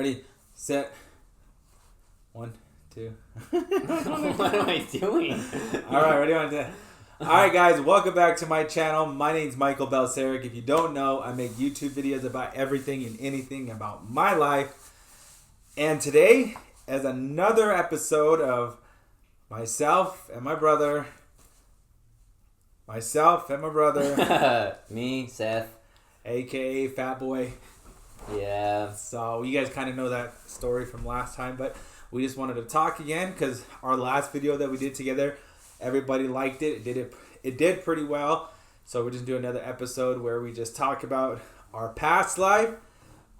Ready, set. 1, 2. What am I doing? All right, ready, 1, 2. All right, guys, welcome back to my channel. My name's Michael Belceric. If you don't know, I make YouTube videos about everything and anything about my life. And today is another episode of myself and my brother. Me, Seth. A.K.A. Fat Boy. Yeah. So you guys kind of know that story from last time, but we just wanted to talk again because our last video that we did together, everybody liked it. It did pretty well. So we're just doing another episode where we just talk about our past life,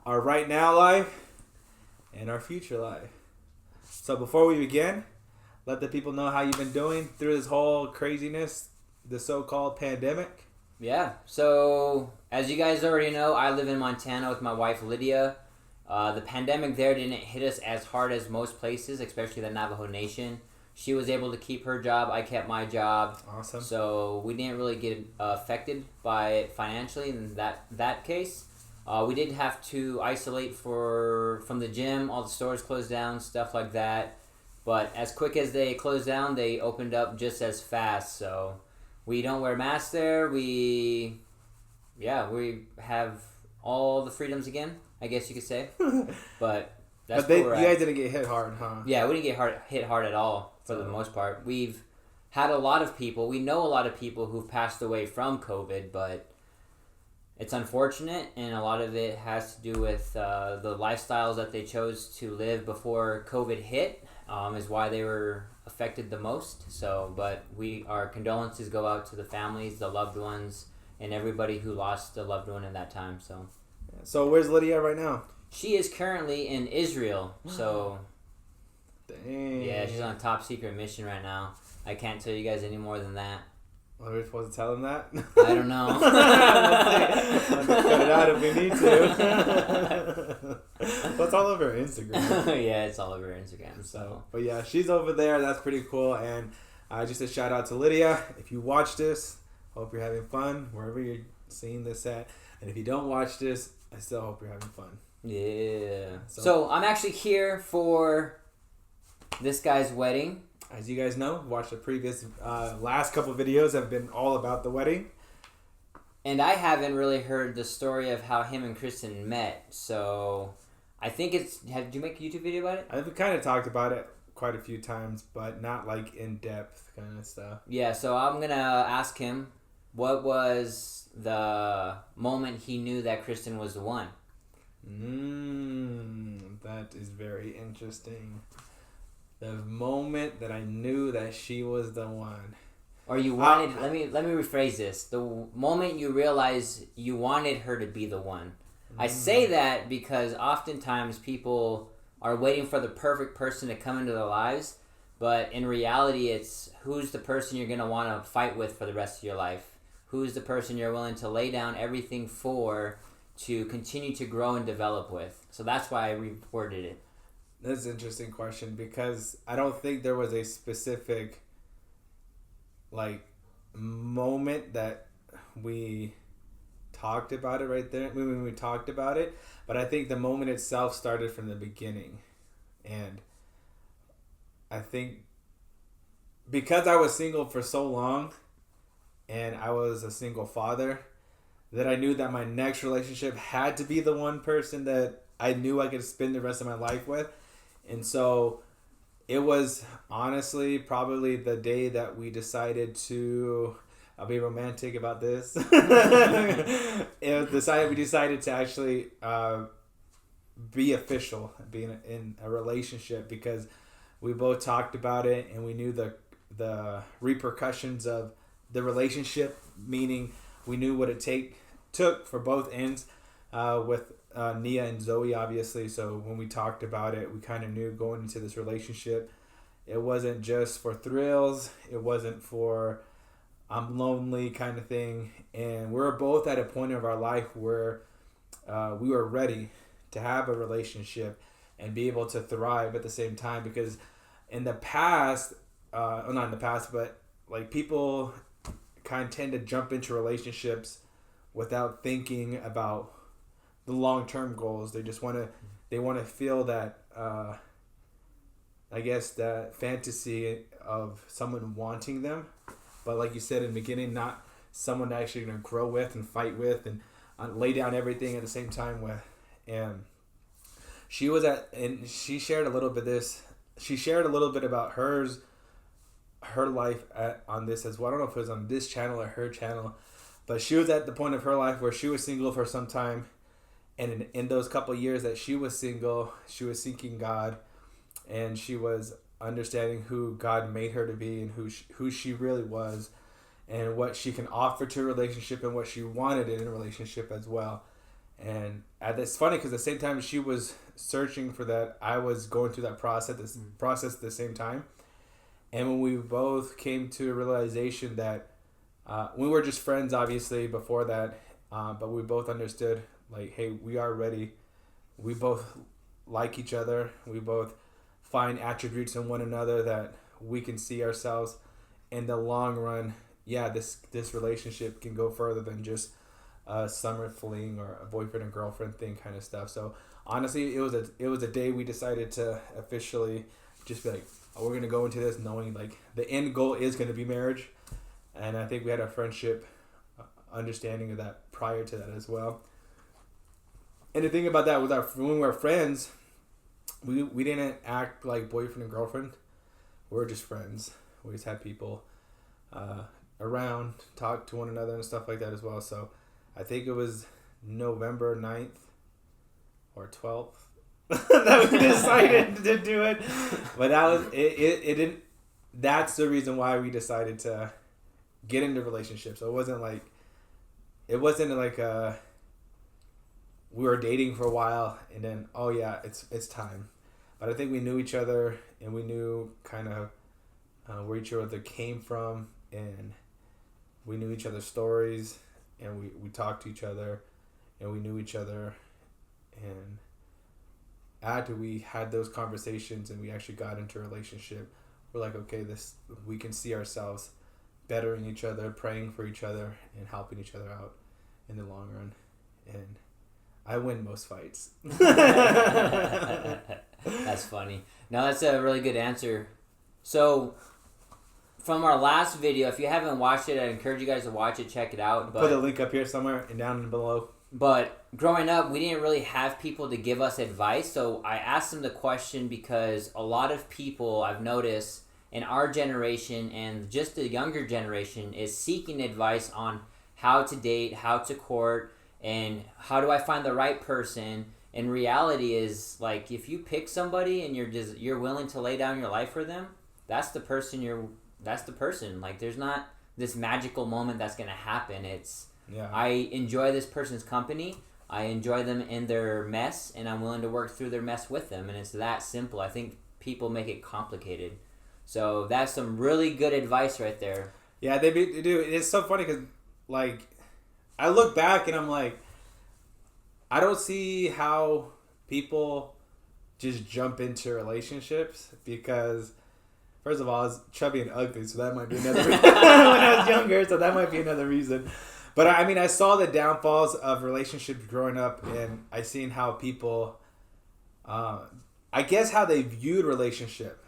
our right now life, and our future life. So before we begin, let the people know how you've been doing through this whole craziness, the so-called pandemic. Yeah. So, as you guys already know, I live in Montana with my wife, Lydia. The pandemic there didn't hit us as hard as most places, especially the Navajo Nation. She was able to keep her job. I kept my job. Awesome. So, we didn't really get affected by it financially in that case. We did have to isolate from the gym. All the stores closed down, stuff like that. But as quick as they closed down, they opened up just as fast. So we don't wear masks there. We have all the freedoms again, I guess you could say. But that's where we're you guys didn't get hit hard, huh? Yeah, we didn't get hit hard at all for the most part. We've had a lot of people. We know a lot of people who've passed away from COVID, but it's unfortunate, and a lot of it has to do with the lifestyles that they chose to live before COVID hit. Is why they were affected the most. So, but our condolences go out to the families, the loved ones, and everybody who lost a loved one in that time. So where's Lydia right now? She is currently in Israel. So, dang. Yeah, she's on a top secret mission right now. I can't tell you guys any more than that. Are we supposed to tell them that? I don't know. We'll cut it out if we need to. Well, it's all over Instagram. Yeah, it's all over Instagram. So, but yeah, she's over there. That's pretty cool. And just a shout out to Lydia. If you watch this, hope you're having fun wherever you're seeing this at. And if you don't watch this, I still hope you're having fun. Yeah. So I'm actually here for this guy's wedding. As you guys know, watch the previous last couple videos have been all about the wedding. And I haven't really heard the story of how him and Kristen met. So I think did you make a YouTube video about it? I've kind of talked about it quite a few times, but not like in depth kind of stuff. Yeah, so I'm going to ask him, what was the moment he knew that Kristen was the one? That is very interesting. The moment that I knew that she was the one. Or you wanted, let me rephrase this. The moment you realized you wanted her to be the one. I say that because oftentimes people are waiting for the perfect person to come into their lives, but in reality it's who's the person you're going to want to fight with for the rest of your life. Who's the person you're willing to lay down everything for to continue to grow and develop with. So that's why I reworded it. That's an interesting question because I don't think there was a specific moment that we talked about it right there when we talked about it, but I think the moment itself started from the beginning. And I think because I was single for so long and I was a single father, that I knew that my next relationship had to be the one person that I knew I could spend the rest of my life with. And so it was honestly probably the day that we decided to, I'll be romantic about this. We decided to actually be official, be in a relationship, because we both talked about it and we knew the repercussions of the relationship, meaning we knew what it took for both ends with Nia and Zoe, obviously. So when we talked about it, we kind of knew going into this relationship, it wasn't just for thrills. It wasn't for I'm lonely kind of thing. And we're both at a point of our life where we were ready to have a relationship and be able to thrive at the same time. Because in the past, not in the past, but like people kind of tend to jump into relationships without thinking about the long-term goals. They they want to feel that, I guess, that fantasy of someone wanting them. But like you said in the beginning, not someone actually going to grow with and fight with and lay down everything at the same time with. And she shared a little bit about her life on this as well. I don't know if it was on this channel or her channel, but she was at the point of her life where she was single for some time, and in those couple years that she was single, she was seeking God, and she was understanding who God made her to be and who she really was, and what she can offer to a relationship and what she wanted in a relationship as well. And it's funny because at the same time she was searching for that, I was going through that process at the same time. And when we both came to a realization that we were just friends, obviously, before that, but we both understood, like, hey, we are ready. We both like each other. We both find attributes in one another that we can see ourselves in the long run. Yeah, this relationship can go further than just a summer fling or a boyfriend and girlfriend thing kind of stuff. So honestly, it was a day we decided to officially just be like, oh, we're gonna go into this knowing like the end goal is gonna be marriage, and I think we had a friendship understanding of that prior to that as well. And the thing about that was that when we were friends, we didn't act like boyfriend and girlfriend. We were just friends. We just had people around, talk to one another and stuff like that as well. So I think it was November 9th or 12th that we decided to do it. But that was it didn't. That's the reason why we decided to get into relationships. So it wasn't like we were dating for a while and then, oh yeah, it's time. But I think we knew each other and we knew kind of where each other came from, and we knew each other's stories, and we talked to each other, and we knew each other. And after we had those conversations and we actually got into a relationship, we're like, okay, we can see ourselves bettering each other, praying for each other, and helping each other out in the long run. And I win most fights. That's funny. No, that's a really good answer. So, from our last video, if you haven't watched it, I encourage you guys to watch it, check it out. But, put a link up here somewhere and down below. But growing up, we didn't really have people to give us advice, so I asked them the question because a lot of people, I've noticed, in our generation and just the younger generation is seeking advice on how to date, how to court, and how do I find the right person. And reality is, like, if you pick somebody and you're willing to lay down your life for them, that's the person. Like, there's not this magical moment that's gonna happen. I enjoy this person's company, I enjoy them in their mess, and I'm willing to work through their mess with them, and it's that simple. I think people make it complicated. So that's some really good advice right there. Yeah, they do. It's so funny because, like, I look back and I'm like, I don't see how people just jump into relationships because, first of all, I was chubby and ugly, so that might be another reason. When I was younger, so that might be another reason. But I mean, I saw the downfalls of relationships growing up, and I seen how people, I guess how they viewed relationship.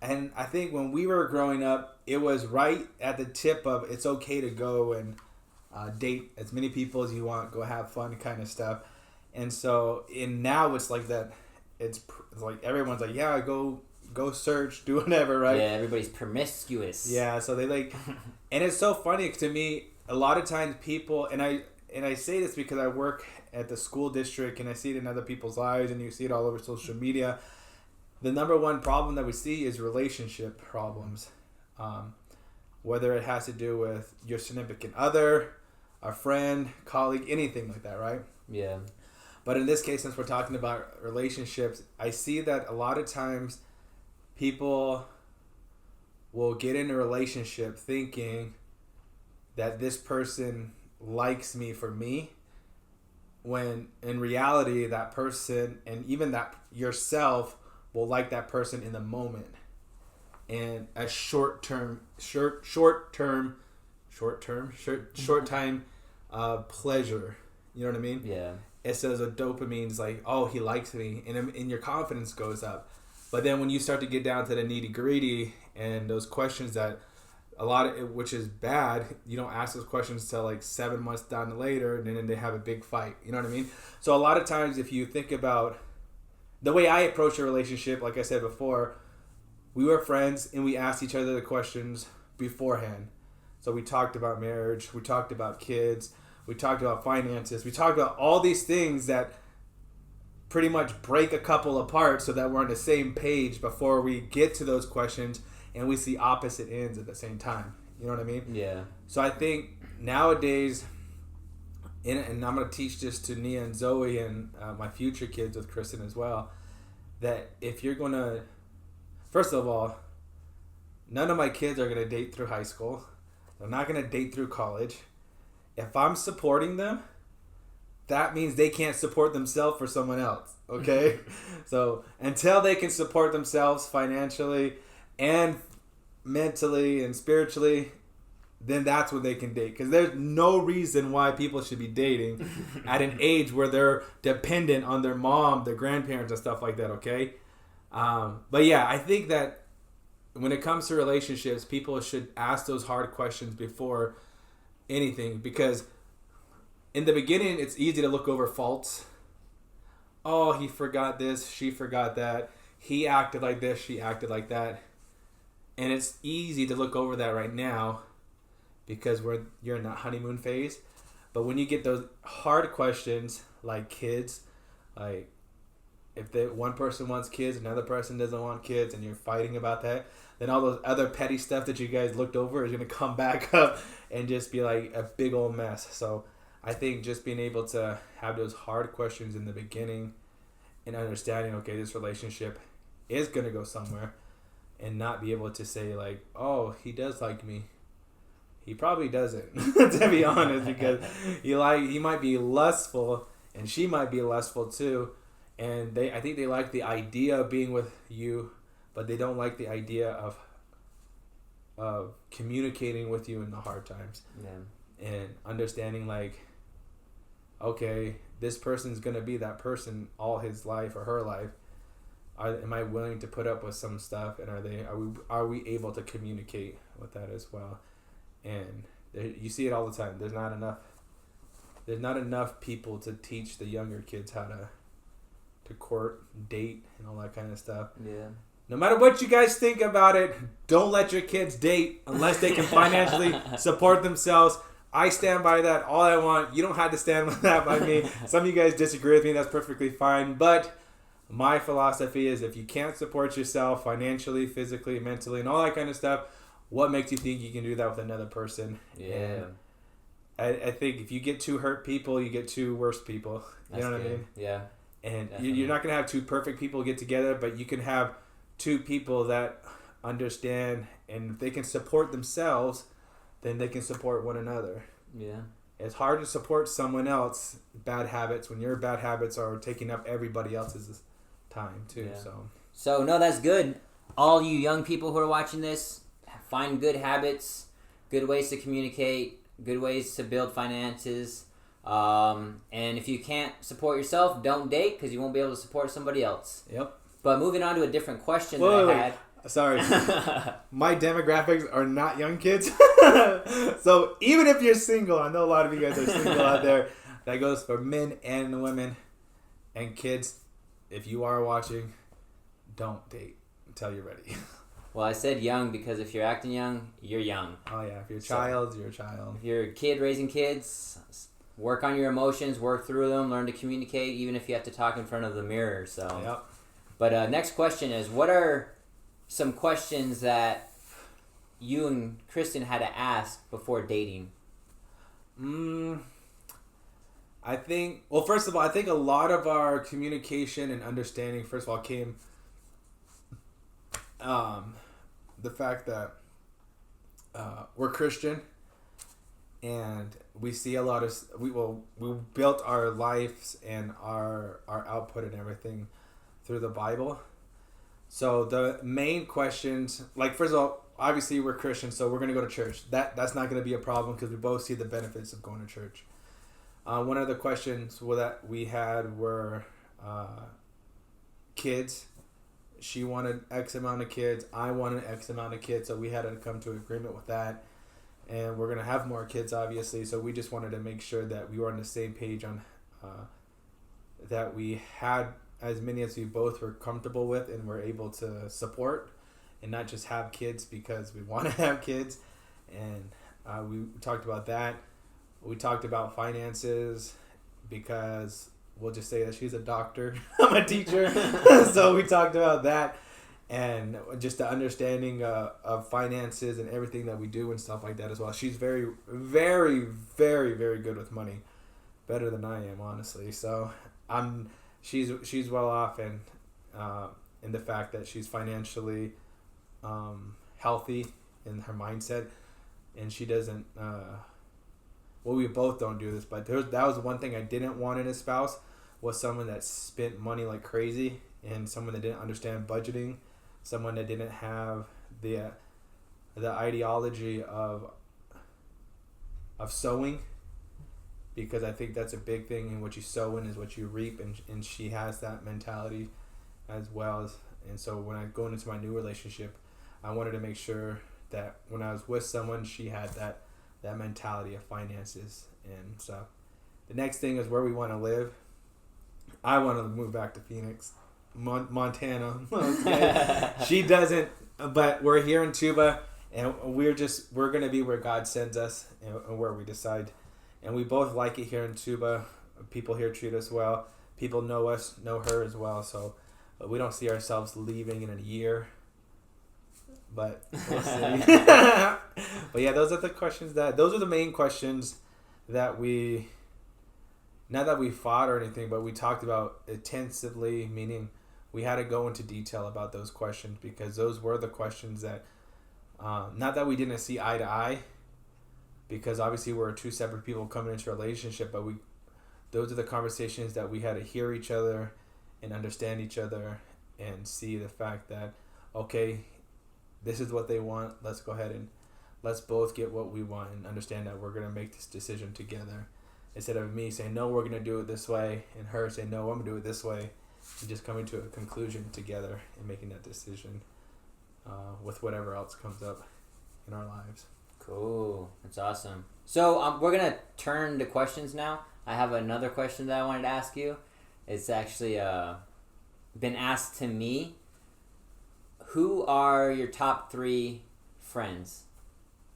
And I think when we were growing up, it was right at the tip of it's okay to go and date as many people as you want, go have fun kind of stuff. And so now it's like that. It's like everyone's like, yeah, go search, do whatever, right? Yeah, everybody's promiscuous. Yeah, so they like, and it's so funny to me. A lot of times people, and I say this because I work at the school district and I see it in other people's lives, and you see it all over social media. The number one problem that we see is relationship problems. Whether it has to do with your significant other, a friend, colleague, anything like that, right? Yeah. But in this case, since we're talking about relationships, I see that a lot of times people will get in a relationship thinking that this person likes me for me, when in reality that person and even that yourself will like that person in the moment and a short time pleasure, You know what I mean? Yeah. It says a dopamine's like, oh, he likes me, and your confidence goes up. But then when you start to get down to the nitty gritty and those questions that which is bad, you don't ask those questions till like 7 months down later, and then they have a big fight. You know what I mean? So a lot of times, if you think about the way I approach a relationship, like I said before, we were friends and we asked each other the questions beforehand. So we talked about marriage, we talked about kids, we talked about finances, we talked about all these things that pretty much break a couple apart so that we're on the same page before we get to those questions and we see opposite ends at the same time. You know what I mean? Yeah. So I think nowadays, and I'm going to teach this to Nia and Zoe and my future kids with Kristen as well, that if you're going to, first of all, none of my kids are going to date through high school. They're not going to date through college. If I'm supporting them, that means they can't support themselves for someone else, okay? So until they can support themselves financially and mentally and spiritually, then that's when they can date. Because there's no reason why people should be dating at an age where they're dependent on their mom, their grandparents, and stuff like that, okay? But yeah, I think that when it comes to relationships, people should ask those hard questions before anything, because in the beginning, it's easy to look over faults. Oh, he forgot this, she forgot that. He acted like this, she acted like that. And it's easy to look over that right now because you're in that honeymoon phase. But when you get those hard questions like kids, like if one person wants kids, another person doesn't want kids, and you're fighting about that, then all those other petty stuff that you guys looked over is going to come back up and just be like a big old mess. So I think just being able to have those hard questions in the beginning and understanding, okay, this relationship is going to go somewhere, and not be able to say like, oh, he does like me. He probably doesn't, to be honest, because he might be lustful and she might be lustful too. And I think they like the idea of being with you, but they don't like the idea of communicating with you in the hard times. Yeah. And understanding like, okay, this person's gonna be that person all his life or her life. Am I willing to put up with some stuff, and are we able to communicate with that as well? And you see it all the time. There's not enough people to teach the younger kids how to court, date, and all that kind of stuff. Yeah. No matter what you guys think about it, don't let your kids date unless they can financially support themselves. I stand by that all I want. You don't have to stand by that by me. Some of you guys disagree with me. That's perfectly fine. But my philosophy is if you can't support yourself financially, physically, mentally, and all that kind of stuff, what makes you think you can do that with another person? Yeah. And I think if you get two hurt people, you get two worse people. You know what I mean? Yeah. And you're not going to have two perfect people get together, but you can have two people that understand, and if they can support themselves, then they can support one another. Yeah. It's hard to support someone else bad habits when your bad habits are taking up everybody else's time too. Yeah. So no, that's good. All you young people who are watching this, find good habits, good ways to communicate, good ways to build finances. And if you can't support yourself, don't date, because you won't be able to support somebody else. Yep. But moving on to a different question that I had. Sorry. My demographics are not young kids. So even if you're single, I know a lot of you guys are single out there. That goes for men and women and kids. If you are watching, don't date until you're ready. Well, I said young because if you're acting young, you're young. Oh, yeah. If you're a child, you're a child. If you're a kid raising kids, work on your emotions, work through them, learn to communicate, even if you have to talk in front of the mirror. So, yep. But next question is, what are some questions that you and Kristen had to ask before dating? I think, well, first of all, I think a lot of our communication and understanding, first of all, came the fact that we're Christian, and we see a lot of, we built our lives and our output and everything through the Bible. So the main questions, like, first of all, obviously we're Christians, so we're going to go to church. That's not going to be a problem because we both see the benefits of going to church. One of the questions that we had were kids. She wanted X amount of kids. I wanted X amount of kids. So we had to come to an agreement with that. And we're going to have more kids, obviously. So we just wanted to make sure that we were on the same page on that we had as many as we both were comfortable with and were able to support, and not just have kids because we want to have kids. And we talked about that. We talked about finances because we'll just say that she's a doctor. I'm a teacher. So we talked about that, and just the understanding of finances and everything that we do and stuff like that as well. She's very, very, very, very good with money. Better than I am, honestly. So she's well off, and in the fact that she's financially healthy in her mindset, and she doesn't. Well, we both don't do this, but that was one thing I didn't want in a spouse, was someone that spent money like crazy, and someone that didn't understand budgeting, someone that didn't have the ideology of sowing, because I think that's a big thing, and what you sow in is what you reap, and she has that mentality as well. And so when I go into my new relationship, I wanted to make sure that when I was with someone, she had that mentality of finances. And so the next thing is where we want to live. I want to move back to Phoenix, Montana. Okay. She doesn't, but we're here in Tuba, and we're going to be where God sends us and where we decide. And we both like it here in Tuba. People here treat us well. People know us, know her as well. So we don't see ourselves leaving in a year. But we'll see. But yeah, those are the main questions that not that we fought or anything, but we talked about intensively, meaning we had to go into detail about those questions, because those were the questions that, not that we didn't see eye to eye, because obviously we're two separate people coming into a relationship, but those are the conversations that we had to hear each other and understand each other and see the fact that, okay, this is what they want. Let's go ahead and let's both get what we want, and understand that we're going to make this decision together. Instead of me saying, no, we're going to do it this way, and her saying, no, I'm going to do it this way, and just coming to a conclusion together and making that decision with whatever else comes up in our lives. Cool. That's awesome. So we're going to turn to questions now. I have another question that I wanted to ask you. It's actually been asked to me. Who are your top 3 friends?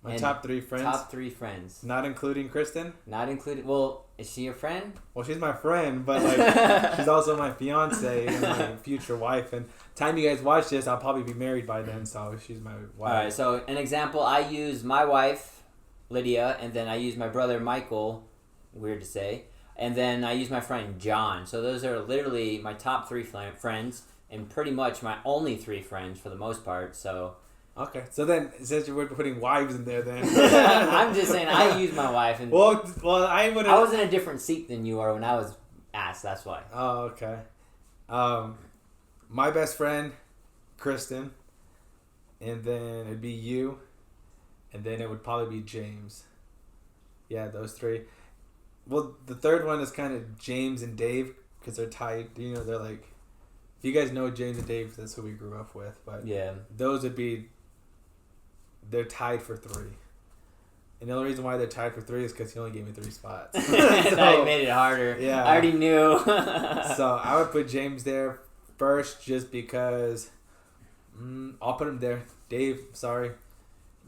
My top 3 friends? Top 3 friends. Not including Kristen? Not included. Well, is she your friend? Well, she's my friend, but like she's also my fiance and my future wife. And time you guys watch this, I'll probably be married by then, so she's my wife. All right, so an example, I use my wife, Lydia, and then I use my brother, Michael, weird to say, and then I use my friend, John. So those are literally my top 3 friends, and pretty much my only 3 friends for the most part, so... Okay, so then since you were putting wives in there, then I'm just saying I use my wife, and well, I would. I was in a different seat than you are when I was asked. That's why. Oh, okay. My best friend, Kristen, and then it'd be you, and then it would probably be James. Yeah, those 3. Well, the third one is kind of James and Dave, because they're tied. You know, they're like, if you guys know James and Dave, that's who we grew up with. But yeah, those would be. They're tied for 3. And the only reason why they're tied for 3 is because he only gave me 3 spots. So, that made it harder. Yeah. I already knew. So I would put James there first just because I'll put him there. Dave, sorry,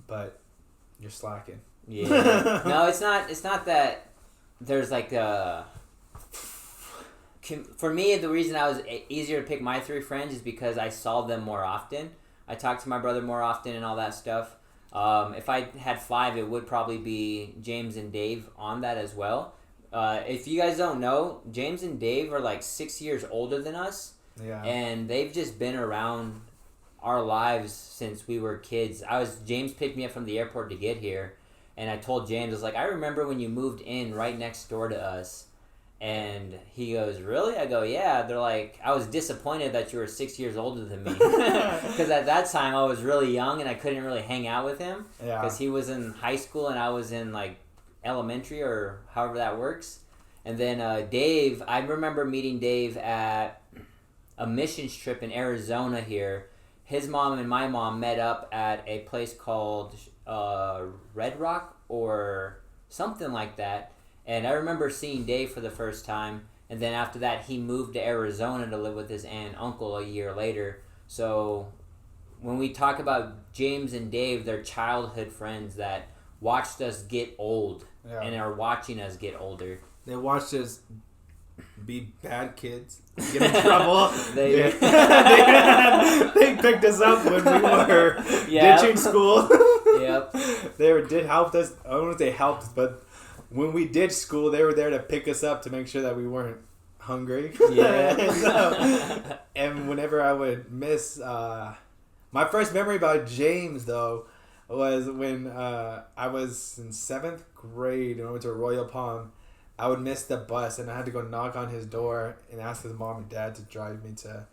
but you're slacking. Yeah. No, it's not that there's like for me, the reason I was easier to pick my 3 friends is because I saw them more often. I talked to my brother more often and all that stuff. If I had 5, it would probably be James and Dave on that as well. If you guys don't know, James and Dave are like 6 years older than us. Yeah. And they've just been around our lives since we were kids. James picked me up from the airport to get here. And I told James, I was like, I remember when you moved in right next door to us. And he goes, really? I go, yeah. They're like, I was disappointed that you were 6 years older than me. Because at that time, I was really young and I couldn't really hang out with him. Yeah. Because he was in high school and I was in like elementary or however that works. And then Dave, I remember meeting Dave at a missions trip in Arizona here. His mom and my mom met up at a place called Red Rock or something like that. And I remember seeing Dave for the first time. And then after that, he moved to Arizona to live with his aunt and uncle a year later. So when we talk about James and Dave, they're childhood friends that watched us get old and are watching us get older. They watched us be bad kids, get in trouble. They picked us up when we were ditching school. Yep. They did help us. I don't know if they helped us, but when we ditched school, they were there to pick us up to make sure that we weren't hungry. Yeah. And whenever I would miss, my first memory about James though was when I was in 7th grade and I went to Royal Palm. I would miss the bus and I had to go knock on his door and ask his mom and dad to drive me to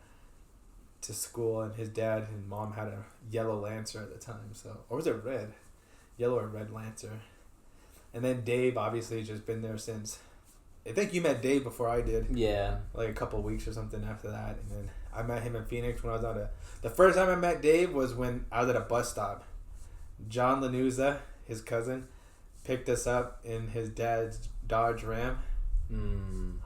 school. And his dad and mom had a yellow Lancer at the time, so, or was it red? Yellow or red Lancer. And then Dave obviously has just been there since. I think you met Dave before I did. Yeah. Like a couple of weeks or something after that. And then I met him in Phoenix when I was the first time I met Dave was when I was at a bus stop. John Lanuza, his cousin, picked us up in his dad's Dodge Ram.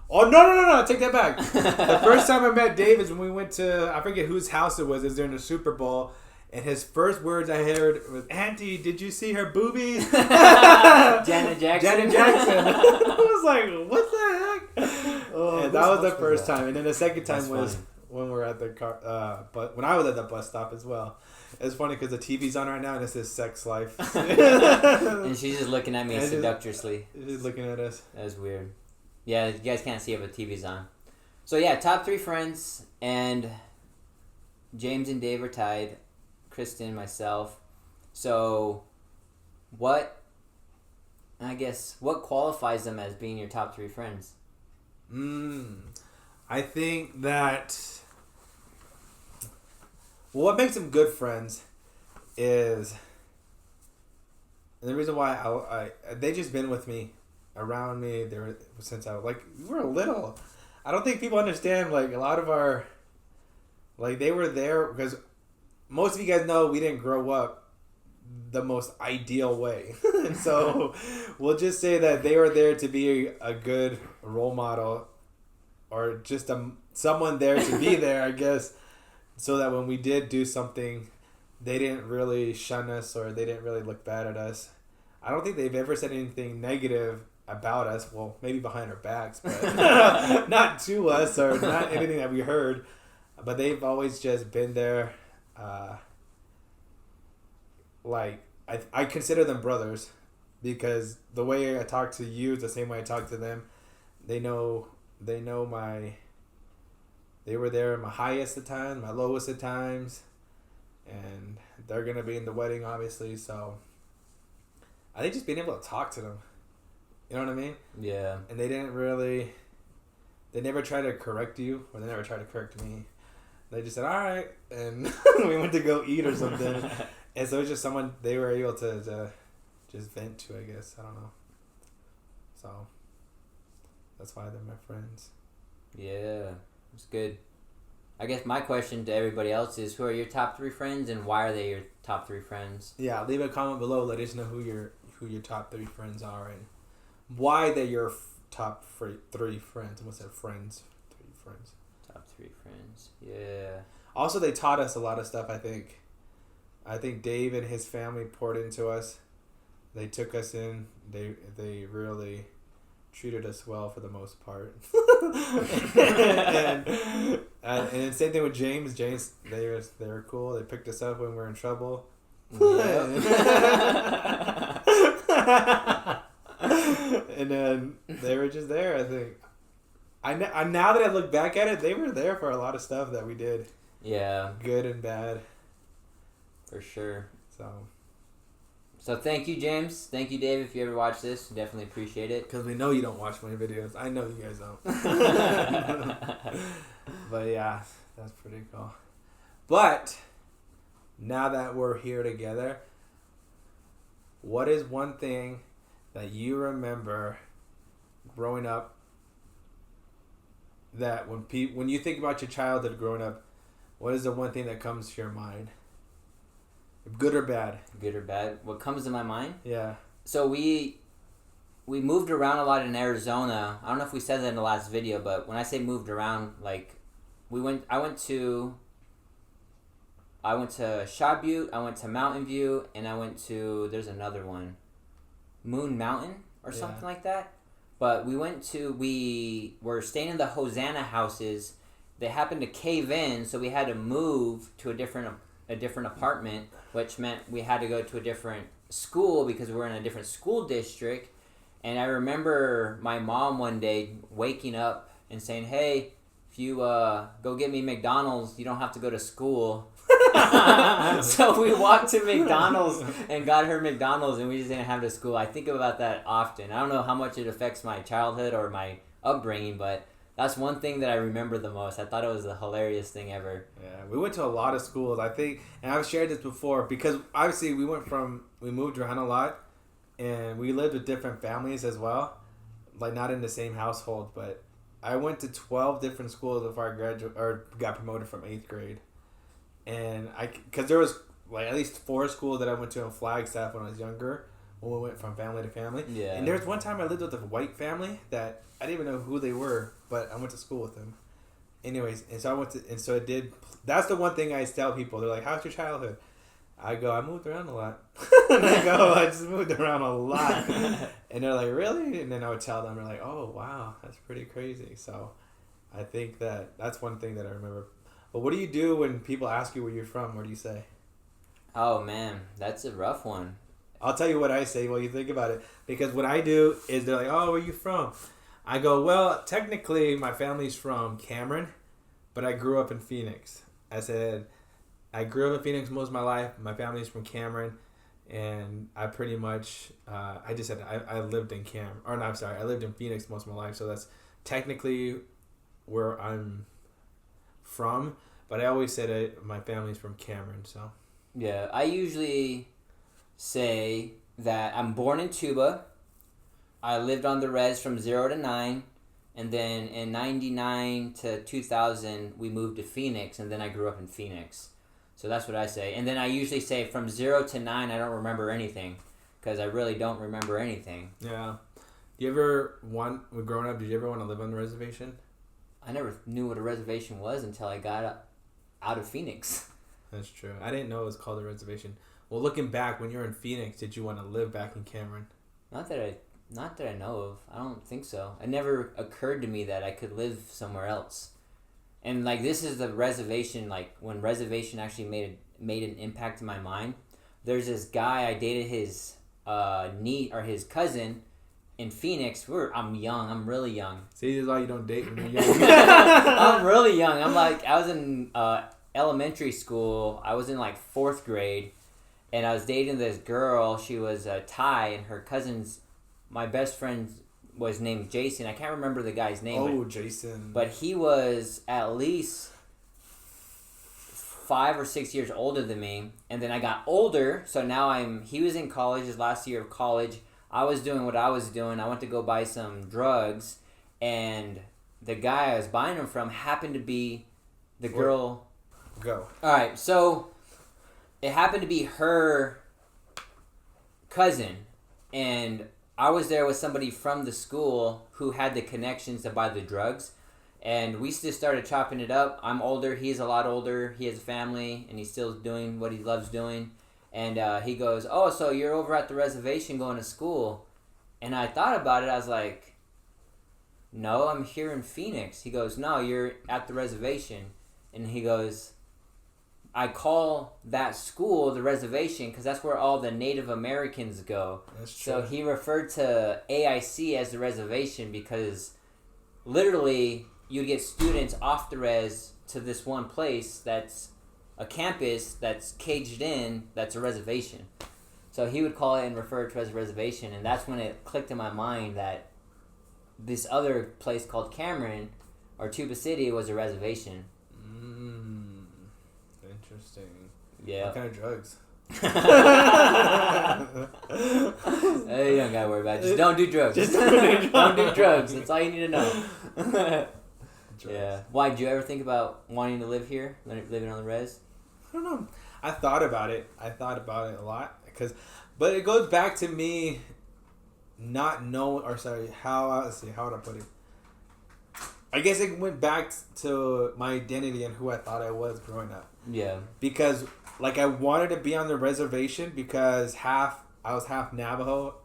Oh, no, take that back. The first time I met Dave is when we went to, I forget whose house it was during the Super Bowl. And his first words I heard was, "Auntie, did you see her boobies?" Janet Jackson. Janet Jackson. I was like, what the heck? Oh, and that was the first time. And then the second time was when we were at the car, but when I was at the bus stop as well. It's funny because the TV's on right now and it says Sex Life. And she's just looking at me seductressly. She's looking at us. That's weird. Yeah, you guys can't see it, but TV's on. So yeah, top 3 friends, and James and Dave are tied. Kristen, myself. So, what qualifies them as being your top 3 friends? I think that what makes them good friends is, and the reason why they just been with me, around me. They were since I was we were little. I don't think people understand a lot of our they were there because. Most of you guys know we didn't grow up the most ideal way. And so we'll just say that they were there to be a good role model or just someone there to be there, I guess, so that when we did do something, they didn't really shun us or they didn't really look bad at us. I don't think they've ever said anything negative about us. Well, maybe behind our backs, but not to us or not anything that we heard. But they've always just been there. I consider them brothers because the way I talk to you is the same way I talk to them. They know they were there at my highest at times, my lowest at times, and they're gonna be in the wedding obviously. So I think just being able to talk to them, you know what I mean? Yeah. And they never try to correct you, or they never try to correct me. They just said, all right, and we went to go eat or something. And so it's just someone they were able to just vent to, I guess. I don't know. So that's why they're my friends. Yeah, it's good. I guess my question to everybody else is, who are your top 3 friends and why are they your top 3 friends? Yeah, leave a comment below. Let us know who your top 3 friends are and why they're your top 3 friends. What's that? Friends. 3 friends. Top 3 friends. Yeah. Also, they taught us a lot of stuff, I think. Dave and his family poured into us. They took us in. They really treated us well for the most part. and same thing with James. They were cool. They picked us up when we were in trouble. Yep. And then they were just there, I think. I now that I look back at it, they were there for a lot of stuff that we did. Yeah. Good and bad. For sure. So thank you, James. Thank you, Dave. If you ever watch this, definitely appreciate it. Because we know you don't watch my videos. I know you guys don't. But yeah, that's pretty cool. But now that we're here together, what is one thing that you remember growing up that when you think about your childhood growing up, what is the one thing that comes to your mind? Good or bad? Good or bad? What comes to my mind? Yeah. So we moved around a lot in Arizona. I don't know if we said that in the last video, but when I say moved around, like I went to Shaw Butte, I went to Mountain View, and I went to, there's another one, Moon Mountain or something like that. But we were staying in the Hosanna houses. They happened to cave in, so we had to move to a different apartment, which meant we had to go to a different school because we were in a different school district. And I remember my mom one day waking up and saying, "Hey, if you go get me McDonald's, you don't have to go to school." So we walked to McDonald's and got her McDonald's, and we just didn't have to school. I think about that often. I don't know how much it affects my childhood or my upbringing, but that's one thing that I remember the most. I thought it was the hilarious thing ever. Yeah, we went to a lot of schools, I think, and I've shared this before, because obviously we moved around a lot, and we lived with different families as well, like not in the same household, but I went to 12 different schools before I graduated or got promoted from 8th grade. And because there was like at least 4 schools that I went to in Flagstaff when I was younger, when we went from family to family. Yeah. And there was one time I lived with a white family that I didn't even know who they were, but I went to school with them. Anyways, and so it did. That's the one thing I tell people. They're like, "How's your childhood?" I go, "I moved around a lot." And I go, "I just moved around a lot." And they're like, "Really?" And then I would tell them, they're like, "Oh, wow, that's pretty crazy." So I think that's one thing that I remember. But what do you do when people ask you where you're from? What do you say? Oh, man, that's a rough one. I'll tell you what I say while you think about it. Because what I do is they're like, "Oh, where are you from?" I go, "Well, technically my family's from Cameron, but I grew up in Phoenix." I said, "I grew up in Phoenix most of my life. My family's from Cameron, and I pretty much, I just said I lived in I lived in Phoenix most of my life, so that's technically where I'm from, but I always said my family's from Cameron, so." Yeah, I usually say that I'm born in Tuba. I lived on the res from 0 to 9, and then in 99 to 2000, we moved to Phoenix, and then I grew up in Phoenix. So that's what I say. And then I usually say from 0 to 9, I don't remember anything, because I really don't remember anything. Yeah. Growing up, did you ever want to live on the reservation? I never knew what a reservation was until I got out of Phoenix. That's true. I didn't know it was called a reservation. Well, looking back, when you were in Phoenix, did you want to live back in Cameron? Not that I know of. I don't think so. It never occurred to me that I could live somewhere else. And like, this is the reservation, like when reservation actually made an impact in my mind. There's this guy, I dated his his cousin in Phoenix. I'm young. I'm really young. See, this is why you don't date when you're young. I'm really young. I was in elementary school. I was in like 4th grade, and I was dating this girl. She was Thai, and her my best friend was named Jason. I can't remember the guy's name. Oh, Jason. But he was at least 5 or 6 years older than me. And then I got older, so now he was in college, his last year of college. I was doing what I was doing. I went to go buy some drugs, and the guy I was buying them from happened to be the girl. Go. All right, so it happened to be her cousin, and I was there with somebody from the school who had the connections to buy the drugs, and we just started chopping it up. I'm older, he's a lot older, he has a family, and he's still doing what he loves doing, and he goes, "Oh, so you're over at the reservation going to school?" And I thought about it, I was like, "No, I'm here in Phoenix." He goes, "No, you're at the reservation." And he goes, "I call that school the reservation because that's where all the Native Americans go." That's true. So he referred to AIC as the reservation because literally you'd get students off the res to this one place that's a campus that's caged in, that's a reservation. So he would call it and refer to it as a reservation, and that's when it clicked in my mind that this other place called Cameron or Tuba City was a reservation. Interesting. Yeah. What kind of drugs? Hey, you don't gotta worry about it. Just don't do drugs. Don't do drugs. That's all you need to know. drugs. Yeah. Why, did you ever think about wanting to live here, living on the res? I don't know. I thought about it a lot but it goes back to me not knowing, how would I put it? I guess it went back to my identity and who I thought I was growing up. Yeah. Because like I wanted to be on the reservation because I was half Navajo,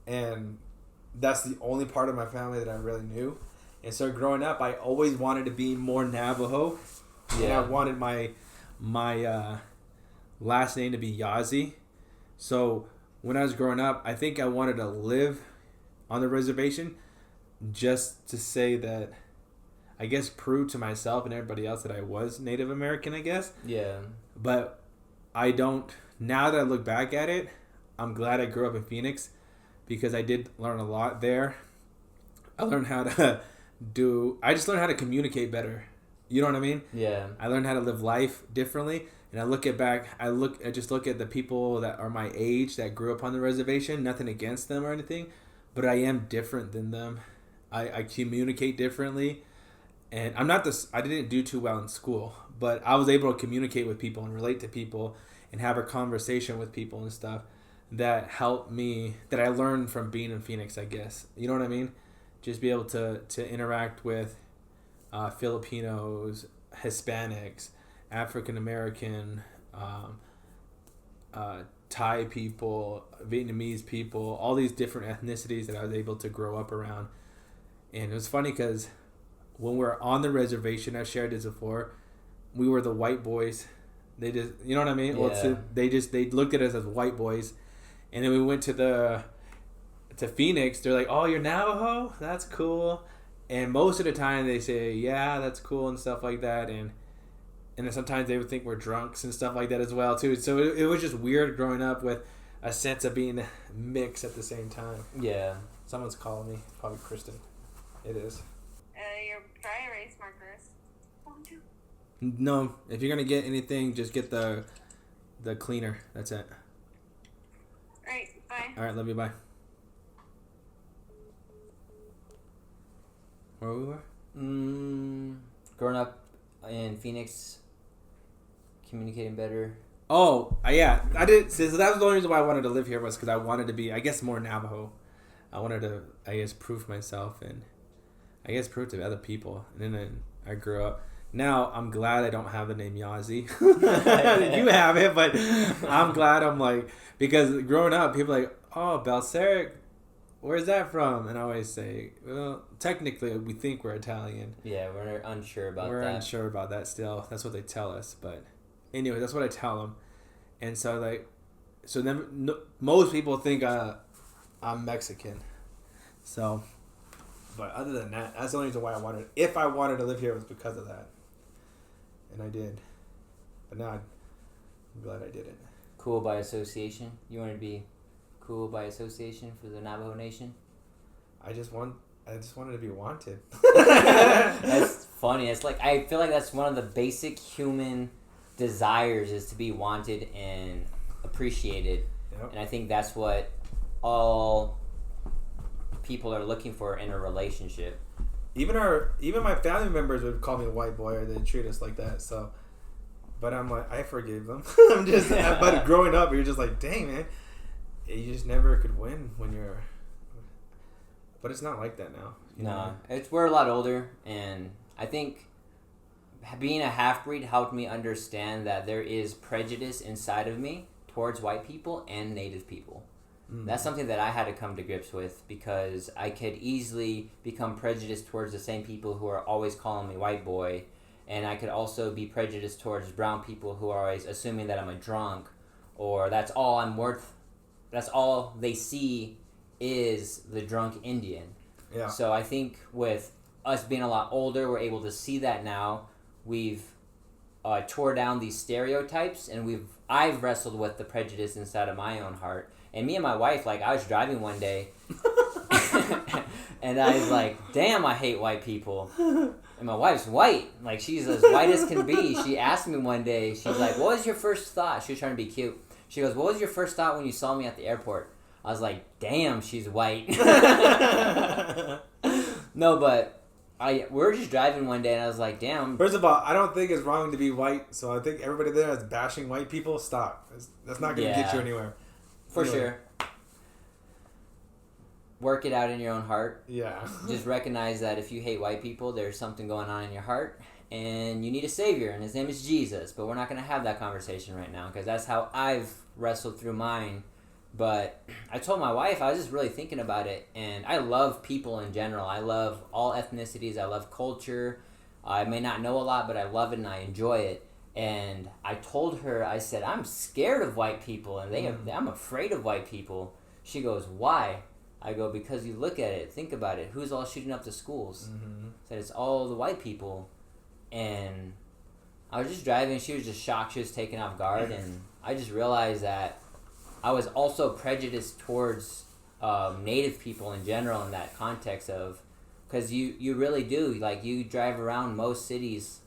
and that's the only part of my family that I really knew. And so growing up, I always wanted to be more Navajo. Yeah. And I wanted my last name to be Yazzie. So when I was growing up, I think I wanted to live on the reservation just to say that, I guess, prove to myself and everybody else that I was Native American, I guess. Yeah. But I don't, now that I look back at it, I'm glad I grew up in Phoenix because I did learn a lot there. I learned how to I just learned how to communicate better. You know what I mean? Yeah. I learned how to live life differently. And I just look at the people that are my age that grew up on the reservation. Nothing against them or anything, but I am different than them. I communicate differently, and I didn't do too well in school, but I was able to communicate with people and relate to people and have a conversation with people and stuff that helped me, that I learned from being in Phoenix, I guess. You know what I mean? Just be able to interact with Filipinos, Hispanics, African American, Thai people, Vietnamese people, all these different ethnicities that I was able to grow up around. And it was funny because when we were on the reservation, I shared this before, we were the white boys. They just, you know what I mean? Yeah. Well, they looked at us as white boys. And then we went to Phoenix. They're like, "Oh, you're Navajo? That's cool." And most of the time they say, "Yeah, that's cool," and stuff like that. And then sometimes they would think we're drunks and stuff like that as well too. So it was just weird growing up with a sense of being mixed at the same time. Yeah. Someone's calling me. Probably Kristen. It is. Your dry erase markers. Won't you? No, if you're gonna get anything, just get the cleaner. That's it. Alright, bye. All right, love you. Bye. Where we were? Growing up in Phoenix, communicating better. Oh, yeah. I did. So that was the only reason why I wanted to live here, was because I wanted to be, I guess, more Navajo. I wanted to, I guess, prove myself and I guess prove to other people. And then I grew up. Now I'm glad I don't have the name Yazzie. You have it, but I'm glad. I'm like, because growing up, people are like, "Oh, Balseric, where's that from?" And I always say, "Well, technically, we think we're Italian." Yeah, we're unsure about that. We're unsure about that still. That's what they tell us. But anyway, that's what I tell them. And so, then most people think I'm Mexican. So, but other than that, that's the only reason why if I wanted to live here, it was because of that. And I did. But now I'm glad I didn't. Cool by association? You want to be cool by association for the Navajo Nation? I just wanted to be wanted. That's funny. It's like, I feel like that's one of the basic human desires, is to be wanted and appreciated. Yep. And I think that's what all people are looking for in a relationship. Even my family members would call me a white boy, or they'd treat us like that. So, but I'm like, I forgave them. But growing up, you're just like, dang, man, you just never could win when you're. But it's not like that now. No, we're a lot older, and I think being a half-breed helped me understand that there is prejudice inside of me towards white people and Native people. That's something that I had to come to grips with, because I could easily become prejudiced towards the same people who are always calling me white boy, and I could also be prejudiced towards brown people who are always assuming that I'm a drunk, or that's all I'm worth. That's all they see is the drunk Indian. Yeah. So I think with us being a lot older, we're able to see that now. We've tore down these stereotypes, and I've wrestled with the prejudice inside of my own heart. And me and my wife, like, I was driving one day, and I was like, damn, I hate white people. And my wife's white. Like, she's as white as can be. She asked me one day, she's like, what was your first thought? She was trying to be cute. She goes, what was your first thought when you saw me at the airport? I was like, damn, she's white. No, but we're just driving one day, and I was like, damn. First of all, I don't think it's wrong to be white, so I think everybody there is bashing white people. Stop. That's not going to get you anywhere. For sure. Work it out in your own heart. Yeah. Just recognize that if you hate white people, there's something going on in your heart, and you need a savior, and his name is Jesus. But we're not going to have that conversation right now, because that's how I've wrestled through mine. But I told my wife, I was just really thinking about it, and I love people in general. I love all ethnicities. I love culture. I may not know a lot, but I love it and I enjoy it. And I told her, I said, I'm scared of white people, and I'm afraid of white people. She goes, why? I go, because you look at it, think about it. Who's all shooting up the schools? Mm-hmm. Said it's all the white people. And I was just driving. She was just shocked. She was taken off guard. And I just realized that I was also prejudiced towards Native people in general in that context of, because you really do. Like, you drive around most cities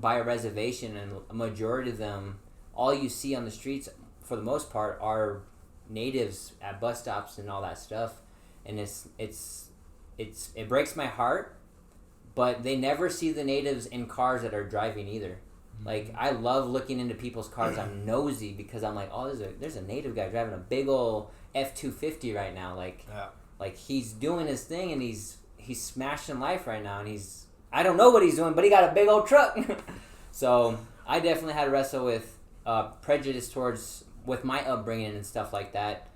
by a reservation, and a majority of them, all you see on the streets, for the most part, are natives at bus stops and all that stuff. And it breaks my heart, but they never see the natives in cars that are driving either. Like, I love looking into people's cars. I'm nosy because I'm like, oh, there's a native guy driving a big old F-250 right now. Like he's doing his thing, and he's smashing life right now, and I don't know what he's doing, but he got a big old truck. So I definitely had to wrestle with prejudice with my upbringing and stuff like that.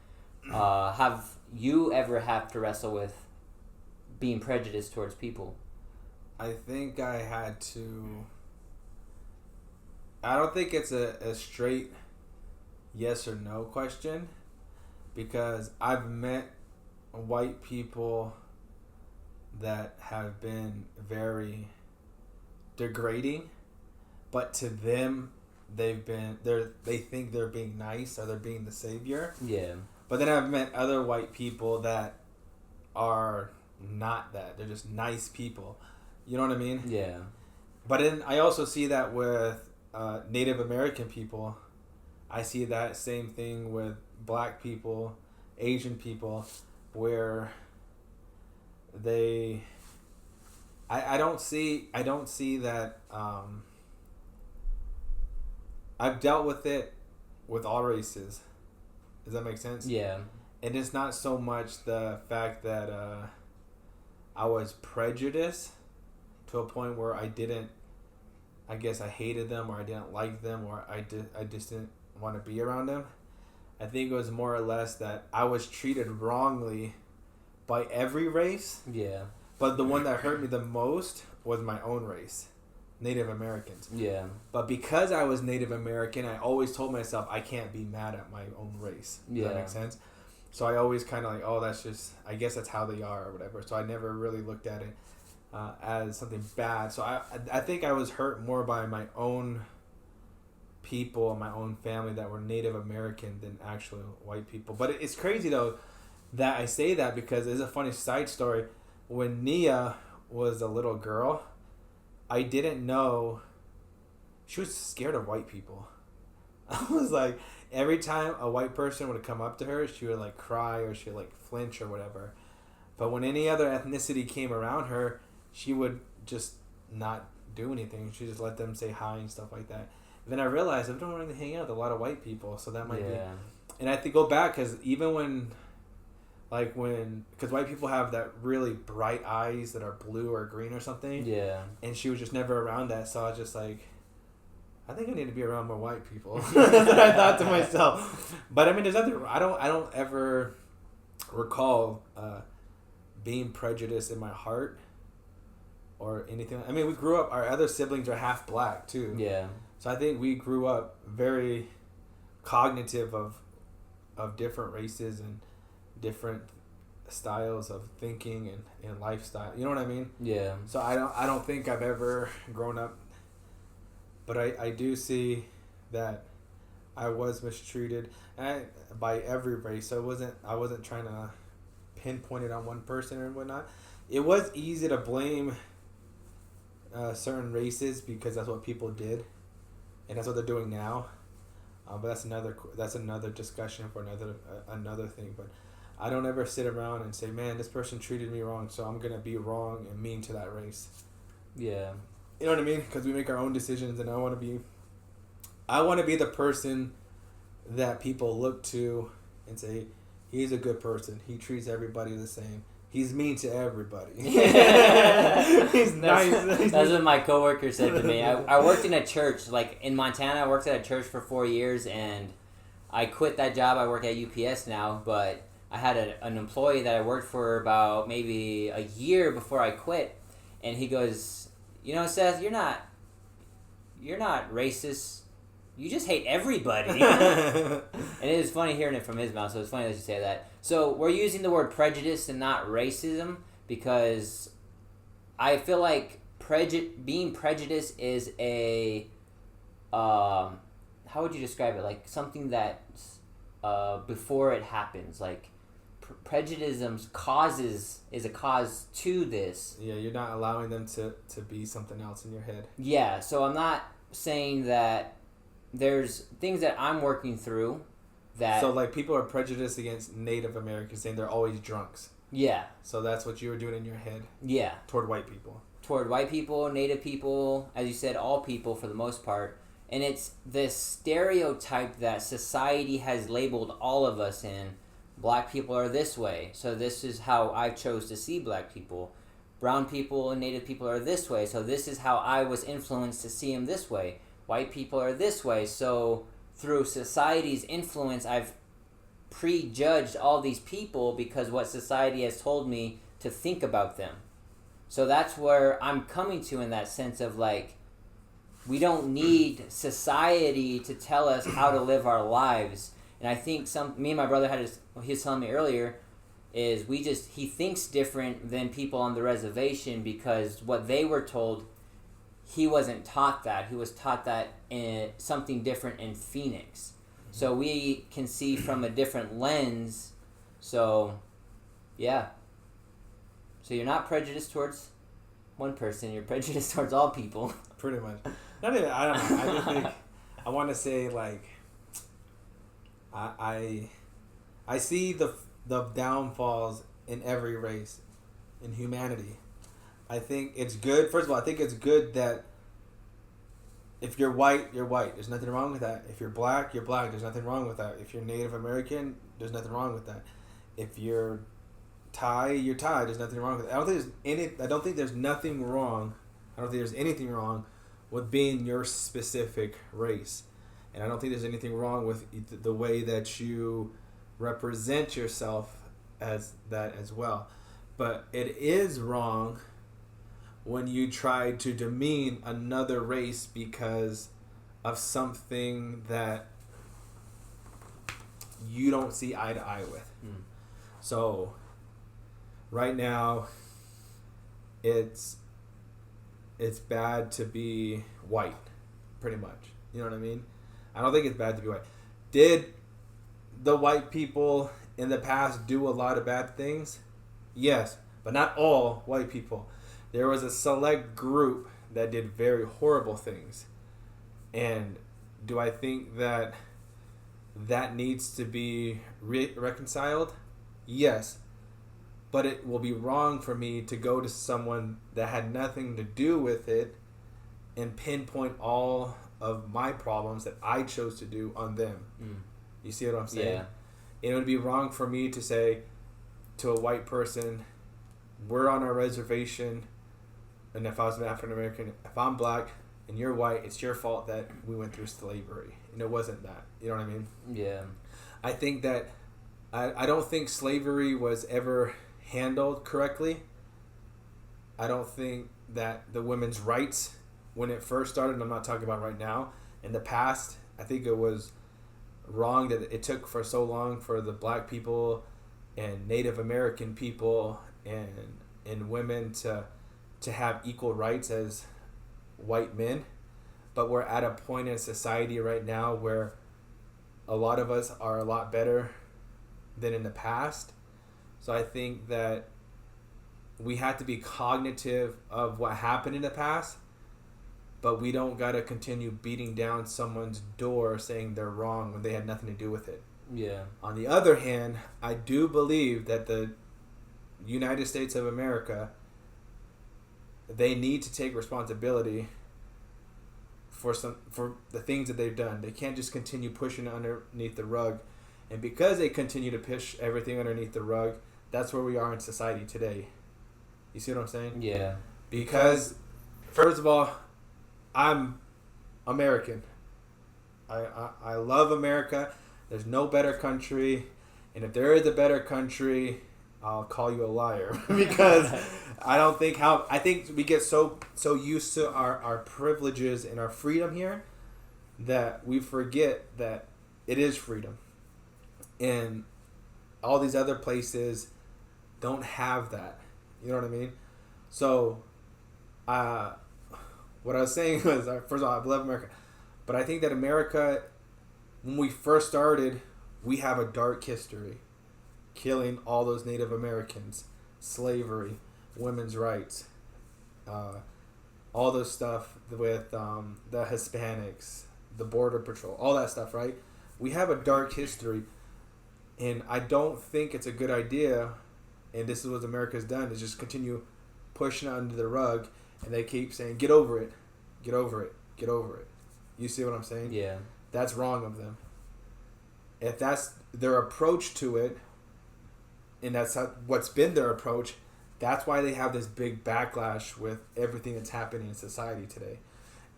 Have you ever have to wrestle with being prejudiced towards people? I think I had to. I don't think it's a straight yes or no question, because I've met white people that have been very degrading, but to them they think they're being nice, or they're being the savior. Yeah. But then I've met other white people that are not that. They're just nice people. You know what I mean? Yeah. But then I also see that with Native American people. I see that same thing with black people, Asian people, where I don't see that. I've dealt with it with all races. Does that make sense? Yeah. And it's not so much the fact that I was prejudiced to a point where I guess I hated them, or I didn't like them, or I just didn't want to be around them. I think it was more or less that I was treated wrongly by every race. Yeah. But the one that hurt me the most was my own race, Native Americans. Yeah. But because I was Native American, I always told myself I can't be mad at my own race. Does that make sense? So I always kind of like, oh, that's just, I guess that's how they are or whatever. So I never really looked at it as something bad. So I think I was hurt more by my own people, my own family that were Native American than actual white people. But it's crazy though that I say that, because it's a funny side story. When Nia was a little girl, I didn't know she was scared of white people. I was like, every time a white person would come up to her, she would like cry, or she would like flinch or whatever. But when any other ethnicity came around her, she would just not do anything. She just let them say hi and stuff like that. And then I realized I don't really hang out with a lot of white people, so that might be. And I have to go back, because even because white people have that really bright eyes that are blue or green or something. Yeah. And she was just never around that, so I was just like, I think I need to be around more white people. That's what I thought to myself. But I mean, there's nothing. I don't ever recall being prejudiced in my heart or anything. I mean, we grew up. Our other siblings are half black too. Yeah. So I think we grew up very cognitive of different races and different styles of thinking and lifestyle. You know what I mean? Yeah. So I don't think I've ever grown up, but I do see that I was mistreated by every race. So I wasn't trying to pinpoint it on one person or whatnot. It was easy to blame certain races because that's what people did, and that's what they're doing now. But that's another discussion for another thing. But I don't ever sit around and say, man, this person treated me wrong, so I'm gonna be wrong and mean to that race. Yeah. You know what I mean? Because we make our own decisions, and I want to be the person that people look to and say, he's a good person. He treats everybody the same. He's mean to everybody. He's nice. That's what my coworker said to me. I worked in a church, like in Montana. I worked at a church for 4 years, and I quit that job. I work at UPS now, but I had an employee that I worked for about maybe a year before I quit, and he goes, Seth, you're not racist. You just hate everybody. And it was funny hearing it from his mouth, so it's funny that you say that. So we're using the word prejudice and not racism because I feel like being prejudiced is a... how would you describe it? Like something that before it happens. Like prejudice is a cause to this. Yeah, you're not allowing them to be something else in your head. Yeah, so I'm not saying that there's things that I'm working through that... So, like, people are prejudiced against Native Americans, saying they're always drunks. Yeah. So that's what you were doing in your head? Yeah. Toward white people. Toward white people, Native people, as you said, all people for the most part. And it's this stereotype that society has labeled all of us in. Black people are this way, so this is how I chose to see black people. Brown people and Native people are this way, so this is how I was influenced to see them this way. White people are this way, so through society's influence, I've prejudged all these people because what society has told me to think about them. So that's where I'm coming to in that sense of like, we don't need society to tell us how to live our lives. And I think me and my brother he was telling me earlier, is he thinks different than people on the reservation because what they were told, he wasn't taught that. He was taught that in something different in Phoenix. So we can see from a different lens. So, yeah. So you're not prejudiced towards one person. You're prejudiced towards all people. Pretty much. I don't know. I just think I want to say like I see the downfalls in every race in humanity. I think it's good. First of all, I think it's good that if you're white, you're white. There's nothing wrong with that. If you're black, you're black. There's nothing wrong with that. If you're Native American, there's nothing wrong with that. If you're Thai, you're Thai. There's nothing wrong with that. I don't think there's nothing wrong. I don't think there's anything wrong with being your specific race. And I don't think there's anything wrong with the way that you represent yourself as that as well. But it is wrong when you try to demean another race because of something that you don't see eye to eye with. So right now it's bad to be white, pretty much. You know what I mean? I don't think it's bad to be white. Did the white people in the past do a lot of bad things? Yes, but not all white people. There was a select group that did very horrible things. And do I think that needs to be reconciled? Yes. But it will be wrong for me to go to someone that had nothing to do with it and pinpoint all of my problems that I chose to do on them. You see what I'm saying? Yeah. It would be wrong for me to say to a white person, we're on our reservation, and if I was an African American, if I'm black and you're white, it's your fault that we went through slavery. And it wasn't that. You know what I mean? Yeah. I think that I don't think slavery was ever handled correctly. I don't think that the women's rights, when it first started, and I'm not talking about right now, in the past, I think it was wrong that it took for so long for the black people and Native American people and women to have equal rights as white men. But we're at a point in society right now where a lot of us are a lot better than in the past. So I think that we have to be cognitive of what happened in the past, but we don't got to continue beating down someone's door saying they're wrong when they had nothing to do with it. Yeah. On the other hand, I do believe that the United States of America, they need to take responsibility for the things that they've done. They can't just continue pushing it underneath the rug. And because they continue to push everything underneath the rug, that's where we are in society today. You see what I'm saying? Yeah. Because, first of all, I'm American. I love America. There's no better country. And if there is a better country, I'll call you a liar. Because I think we get so used to our privileges and our freedom here that we forget that it is freedom. And all these other places don't have that. You know what I mean? So, what I was saying was, first of all, I love America. But I think that America, when we first started, we have a dark history. Killing all those Native Americans, slavery, women's rights, all those stuff with the Hispanics, the Border Patrol, all that stuff, right? We have a dark history. And I don't think it's a good idea, and this is what America's done, is just continue pushing it under the rug, and they keep saying, get over it, get over it, get over it. You see what I'm saying? Yeah. That's wrong of them. If that's their approach to it, and that's what's been their approach, that's why they have this big backlash with everything that's happening in society today.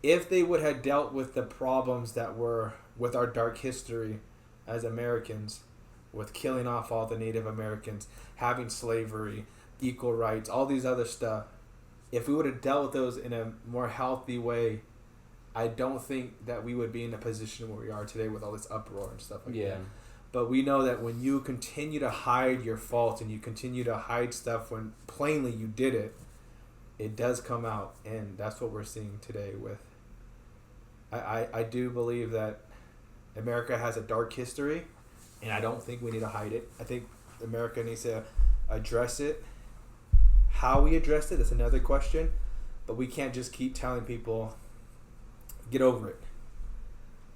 If they would have dealt with the problems that were with our dark history as Americans, with killing off all the Native Americans, having slavery, equal rights, all these other stuff, if we would have dealt with those in a more healthy way, I don't think that we would be in a position where we are today with all this uproar and stuff like that. But we know that when you continue to hide your faults and you continue to hide stuff when plainly you did it, it does come out. And that's what we're seeing today with... I do believe that America has a dark history, and I don't think we need to hide it. I think America needs to address it. How we address it is another question, but we can't just keep telling people, get over it.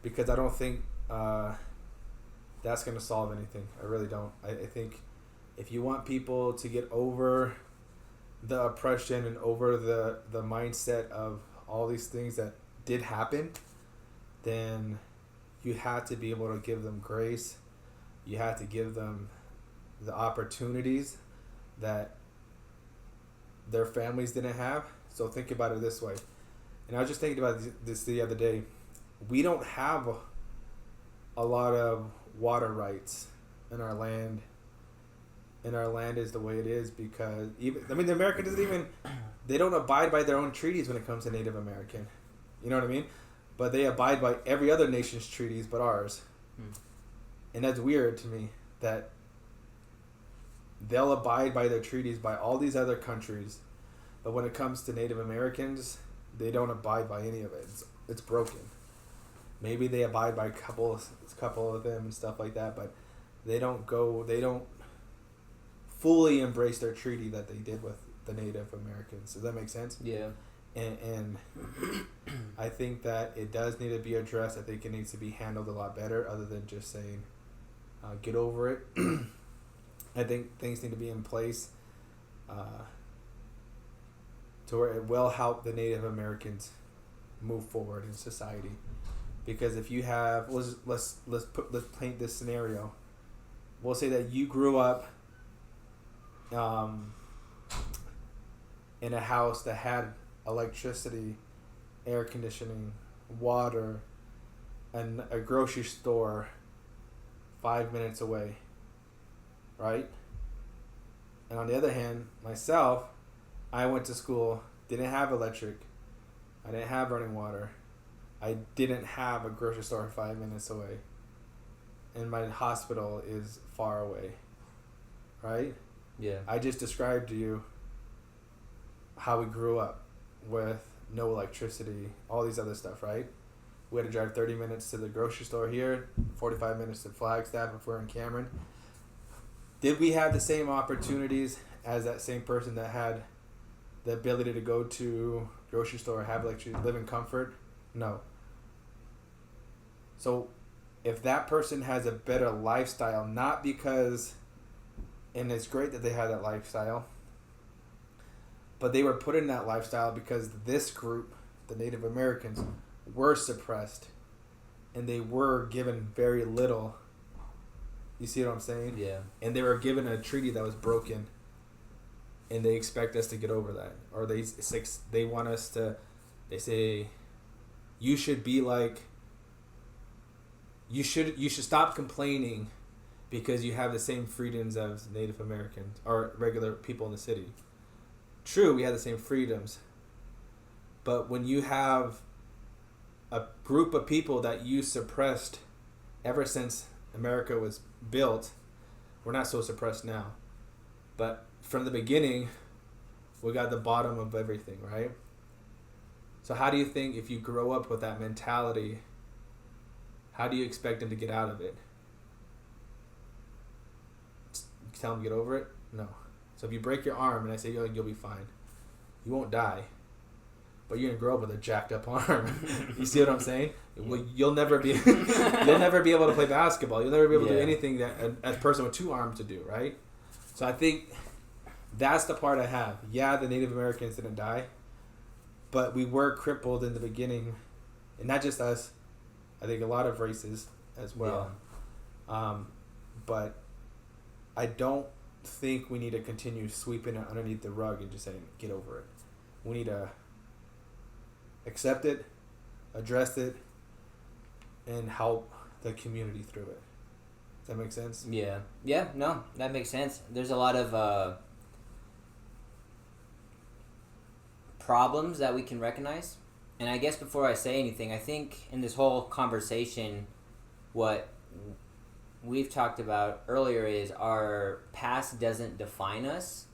Because I don't think that's going to solve anything. I really don't. I think if you want people to get over the oppression and over the mindset of all these things that did happen, then you have to be able to give them grace. You have to give them the opportunities that their families didn't have. So think about it this way. And I was just thinking about this the other day. We don't have a lot of water rights in our land. And our land is the way it is because the America doesn't even, they don't abide by their own treaties when it comes to Native American. You know what I mean? But they abide by every other nation's treaties but ours. And that's weird to me that they'll abide by their treaties by all these other countries, but when it comes to Native Americans, they don't abide by any of it. It's broken. Maybe they abide by a couple of them and stuff like that, but they don't fully embrace their treaty that they did with the Native Americans. Does that make sense? Yeah. And I think that it does need to be addressed. I think it needs to be handled a lot better other than just saying, get over it. I think things need to be in place to where it will help the Native Americans move forward in society. Because if you have, let's paint this scenario. We'll say that you grew up in a house that had electricity, air conditioning, water, and a grocery store 5 minutes away, right? And on the other hand, myself, I went to school, didn't have electric, I didn't have running water, I didn't have a grocery store 5 minutes away, and my hospital is far away, right? Yeah. I just described to you how we grew up with no electricity, all these other stuff, right? We had to drive 30 minutes to the grocery store here, 45 minutes to Flagstaff if we're in Cameron. Did we have the same opportunities as that same person that had the ability to go to grocery store, have electricity, live in comfort? No. So if that person has a better lifestyle, not because, and it's great that they have that lifestyle, but they were put in that lifestyle because this group, the Native Americans, were suppressed and they were given very little. You see what I'm saying? Yeah. And they were given a treaty that was broken, and they expect us to get over that, or they want us to. They say, you should be like. You should stop complaining, because you have the same freedoms as Native Americans or regular people in the city. True, we have the same freedoms, but when you have a group of people that you suppressed ever since America was built, we're not so suppressed now, but from the beginning, we got the bottom of everything, right? So how do you think, if you grow up with that mentality, how do you expect them to get out of it? Tell them to get over it? No. So if you break your arm and I say, you'll be fine, you won't die, but you're gonna grow up with a jacked up arm. You see what I'm saying? Well, you'll never be able to play basketball. You'll never be able to do anything that a person with two arms to do, right? So I think that's the part I have. Yeah, the Native Americans didn't die, but we were crippled in the beginning, and not just us. I think a lot of races as well. Yeah. But I don't think we need to continue sweeping it underneath the rug and just saying, get over it. We need to accept it, address it, and help the community through it. Does that make sense? Yeah. Yeah, no, that makes sense. There's a lot of problems that we can recognize. And I guess before I say anything, I think in this whole conversation, what we've talked about earlier is our past doesn't define us.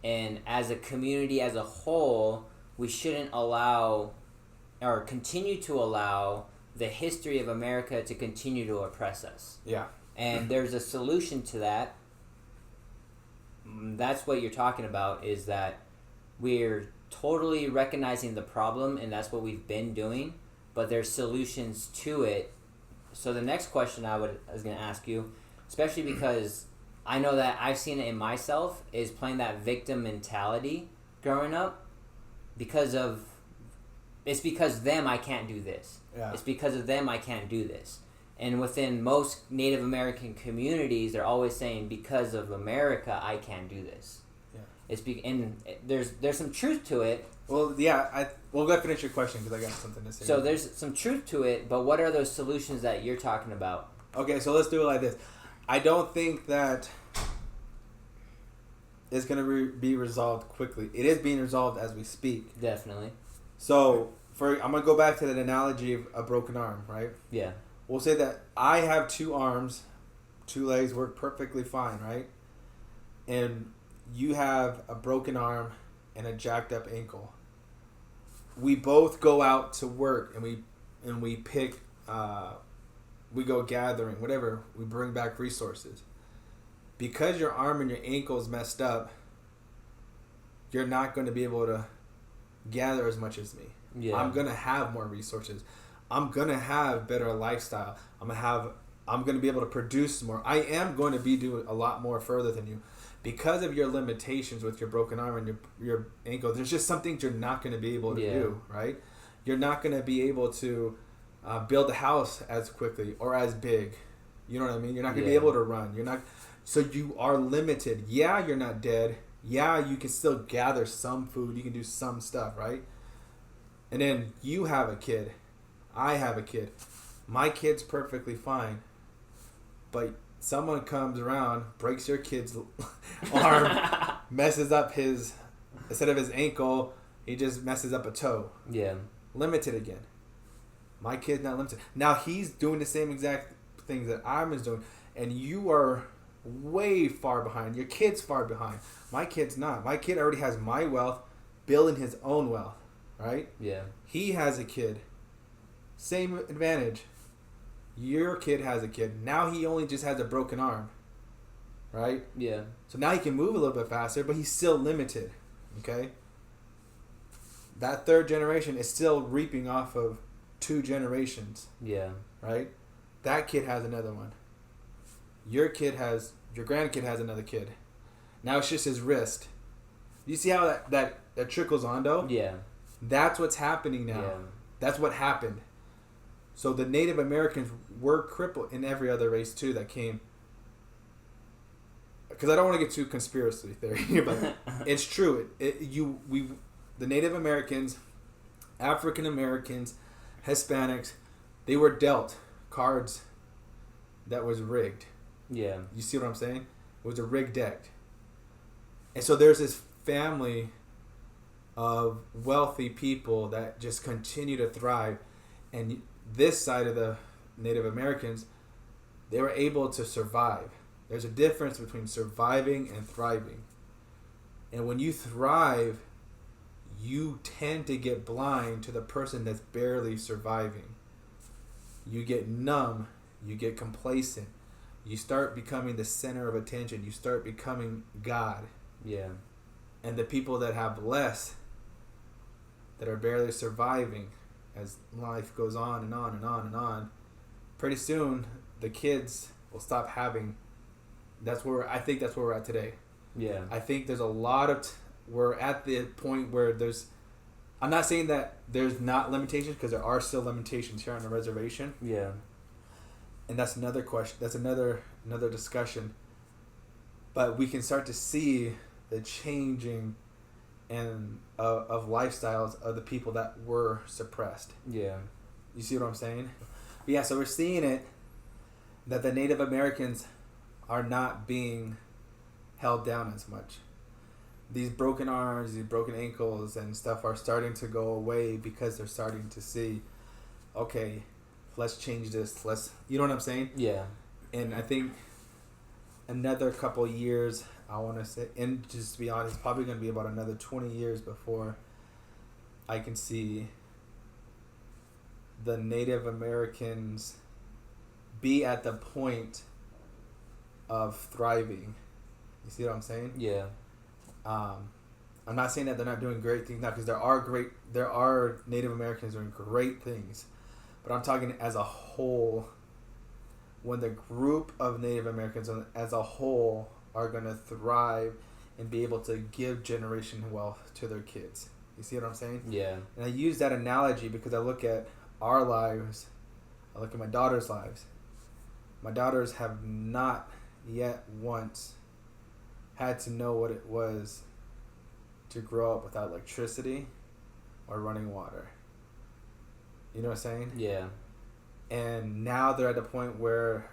And as a community as a whole, we shouldn't allow or continue to allow the history of America to continue to oppress us. Yeah. And there's a solution to that. That's what you're talking about, is that we're totally recognizing the problem, and that's what we've been doing, but there's solutions to it. So the next question I was going to ask you, especially because I know that I've seen it in myself, is playing that victim mentality growing up, it's because them I can't do this. Yeah. It's because of them I can't do this. And within most Native American communities, they're always saying, because of America I can't do this. And there's some truth to it. Well, yeah, we'll go finish your question because I got something to say. So there's some truth to it, but what are those solutions that you're talking about? Okay, so let's do it like this. I don't think that it's going to be resolved quickly. It is being resolved as we speak. Definitely. So I'm going to go back to that analogy of a broken arm, right? Yeah. We'll say that I have two arms, two legs work perfectly fine, right? And you have a broken arm and a jacked up ankle. We both go out to work and we pick, we go gathering, whatever. We bring back resources. Because your arm and your ankle is messed up, you're not going to be able to gather as much as me. Yeah. I'm going to have more resources. I'm going to have better lifestyle. I'm going to be able to produce more. I am going to be doing a lot more further than you. Because of your limitations with your broken arm and your ankle, there's just some things you're not going to be able to do, right? You're not going to be able to build a house as quickly or as big. You know what I mean? You're not going to be able to run. So you are limited. Yeah, you're not dead. Yeah, you can still gather some food. You can do some stuff, right? And then you have a kid. I have a kid. My kid's perfectly fine. But someone comes around, breaks your kid's arm, messes up instead of his ankle, he just messes up a toe. Yeah. Limited again. My kid's not limited. Now he's doing the same exact things that I was doing, and you are way far behind. Your kid's far behind. My kid's not. My kid already has my wealth, building his own wealth, right? Yeah. He has a kid. Same advantage. Your kid has a kid. Now he only just has a broken arm. Right? Yeah. So now he can move a little bit faster, but he's still limited. Okay? That third generation is still reaping off of two generations. Yeah. Right? that kid has another one. Your grandkid has another kid. Now it's just his wrist. You see how that trickles on though? Yeah. That's what's happening now. Yeah. That's what happened. So the Native Americans were crippled in every other race too that came. Because I don't want to get too conspiracy theory, but it's true. The Native Americans, African Americans, Hispanics, they were dealt cards that was rigged. Yeah. You see what I'm saying? It was a rigged deck. And so there's this family of wealthy people that just continue to thrive. And this side of the Native Americans, they were able to survive. There's a difference between surviving and thriving. And when you thrive, you tend to get blind to the person that's barely surviving. You get numb. You get complacent. You start becoming the center of attention. You start becoming God. Yeah. And the people that have less, that are barely surviving as life goes on and on and on and on, pretty soon the kids will stop having. I think that's where we're at today. Yeah. I think there's a lot of we're at the point where I'm not saying that there's not limitations, because there are still limitations here on the reservation. Yeah. And that's another question. That's another discussion. But we can start to see the changing of lifestyles of the people that were suppressed. Yeah. You see what I'm saying? But yeah, so we're seeing it, that the Native Americans are not being held down as much. These broken arms, these broken ankles and stuff are starting to go away, because they're starting to see, okay, let's change this. You know what I'm saying? Yeah. And I think another couple years, I want to say, and just to be honest, it's probably going to be about another 20 years before I can see the Native Americans be at the point of thriving. You see what I'm saying? Yeah. I'm not saying that they're not doing great things now, because there are Native Americans doing great things, but I'm talking as a whole. When the group of Native Americans as a whole are going to thrive and be able to give generation wealth to their kids. You see what I'm saying? Yeah. And I use that analogy because I look at our lives, I look at my daughter's lives. My daughters have not yet once had to know what it was to grow up without electricity or running water. You know what I'm saying? Yeah. And now they're at the point where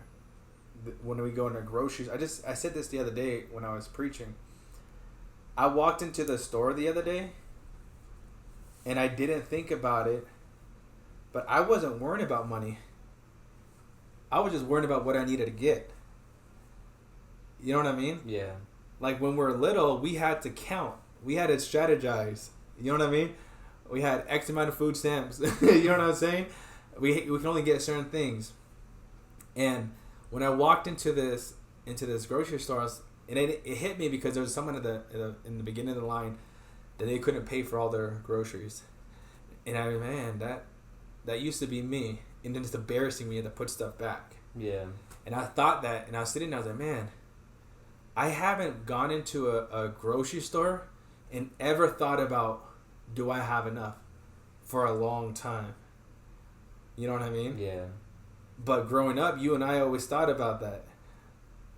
when we go into groceries, I said this the other day when I was preaching. I walked into the store the other day and I didn't think about it, but I wasn't worrying about money. I was just worrying about what I needed to get. You know what I mean? Yeah. Like when we were little, we had to count. We had to strategize. You know what I mean? We had X amount of food stamps. You know what I'm saying? We can only get certain things. And when I walked into this grocery store, it hit me because there was someone in the beginning of the line that they couldn't pay for all their groceries. And that used to be me. And then it's embarrassing when you have to put stuff back. Yeah. And I thought that, and I was sitting there, I was like, man, I haven't gone into a grocery store and ever thought about, do I have enough, for a long time. You know what I mean? Yeah. But growing up, you and I always thought about that.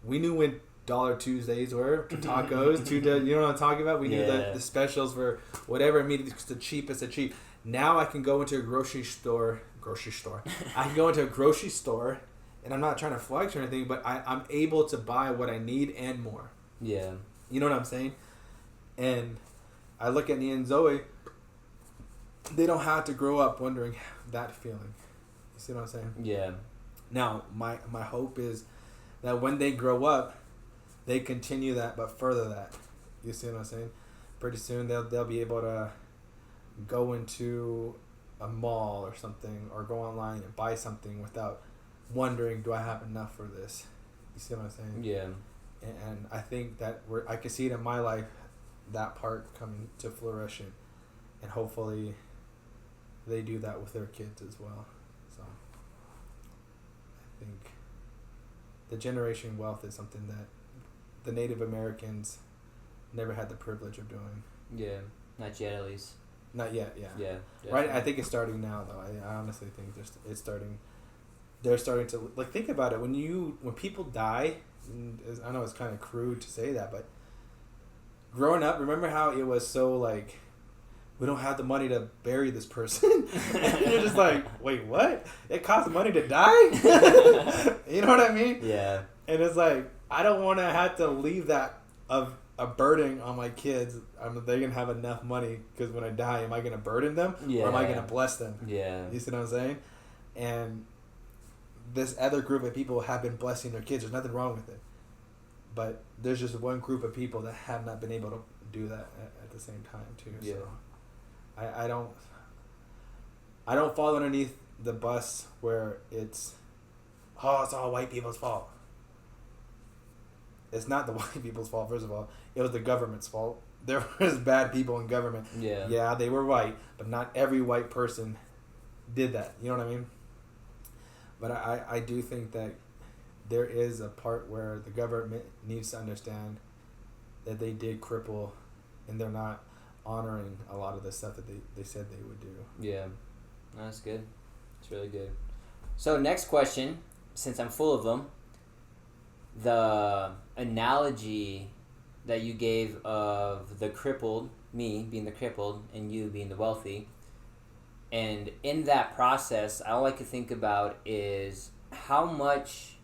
We knew when Dollar Tuesdays were, tacos, you know what I'm talking about? We knew that the specials were whatever, it's the cheapest of cheap. Now I can go into a grocery store. I can go into a grocery store, and I'm not trying to flex or anything, but I'm able to buy what I need and more. Yeah. You know what I'm saying? And I look at Nia and Zoe, they don't have to grow up wondering that feeling. You see what I'm saying? Yeah. Now, my hope is that when they grow up, they continue that, but further that. You see what I'm saying? Pretty soon they'll be able to go into a mall or something, or go online and buy something without wondering, do I have enough for this? You see what I'm saying? Yeah. And I think that I can see it in my life, that part coming to fruition, and hopefully they do that with their kids as well. So I the generation wealth is something that the Native Americans never had the privilege of doing. Yeah, not yet at least. Not yet, yeah. Yeah. Right, I think it's starting now, though. I honestly think it's starting. They're starting to like think about it. When people die, I know it's kind of crude to say that, but growing up, remember how it was so like, we don't have the money to bury this person, and you're just like, wait, what? It costs money to die? You know what I mean? Yeah. And it's like, I don't want to have to leave that of a burden on my kids. They're gonna have enough money because when I die, am I gonna burden them or am I gonna bless them? Yeah. You see what I'm saying? And this other group of people have been blessing their kids. There's nothing wrong with it, but there's just one group of people that have not been able to do that at the same time too. Yeah. So I don't fall underneath the bus where it's all white people's fault. It's not the white people's fault, first of all. It was the government's fault. There was bad people in government. Yeah. Yeah, they were white, but not every white person did that. You know what I mean? But I do think that there is a part where the government needs to understand that they did cripple and they're not honoring a lot of the stuff that they said they would do. Yeah. That's good. It's really good. So next question, since I'm full of them, the analogy that you gave of the crippled, me being the crippled and you being the wealthy, and in that process, all I could think about is how much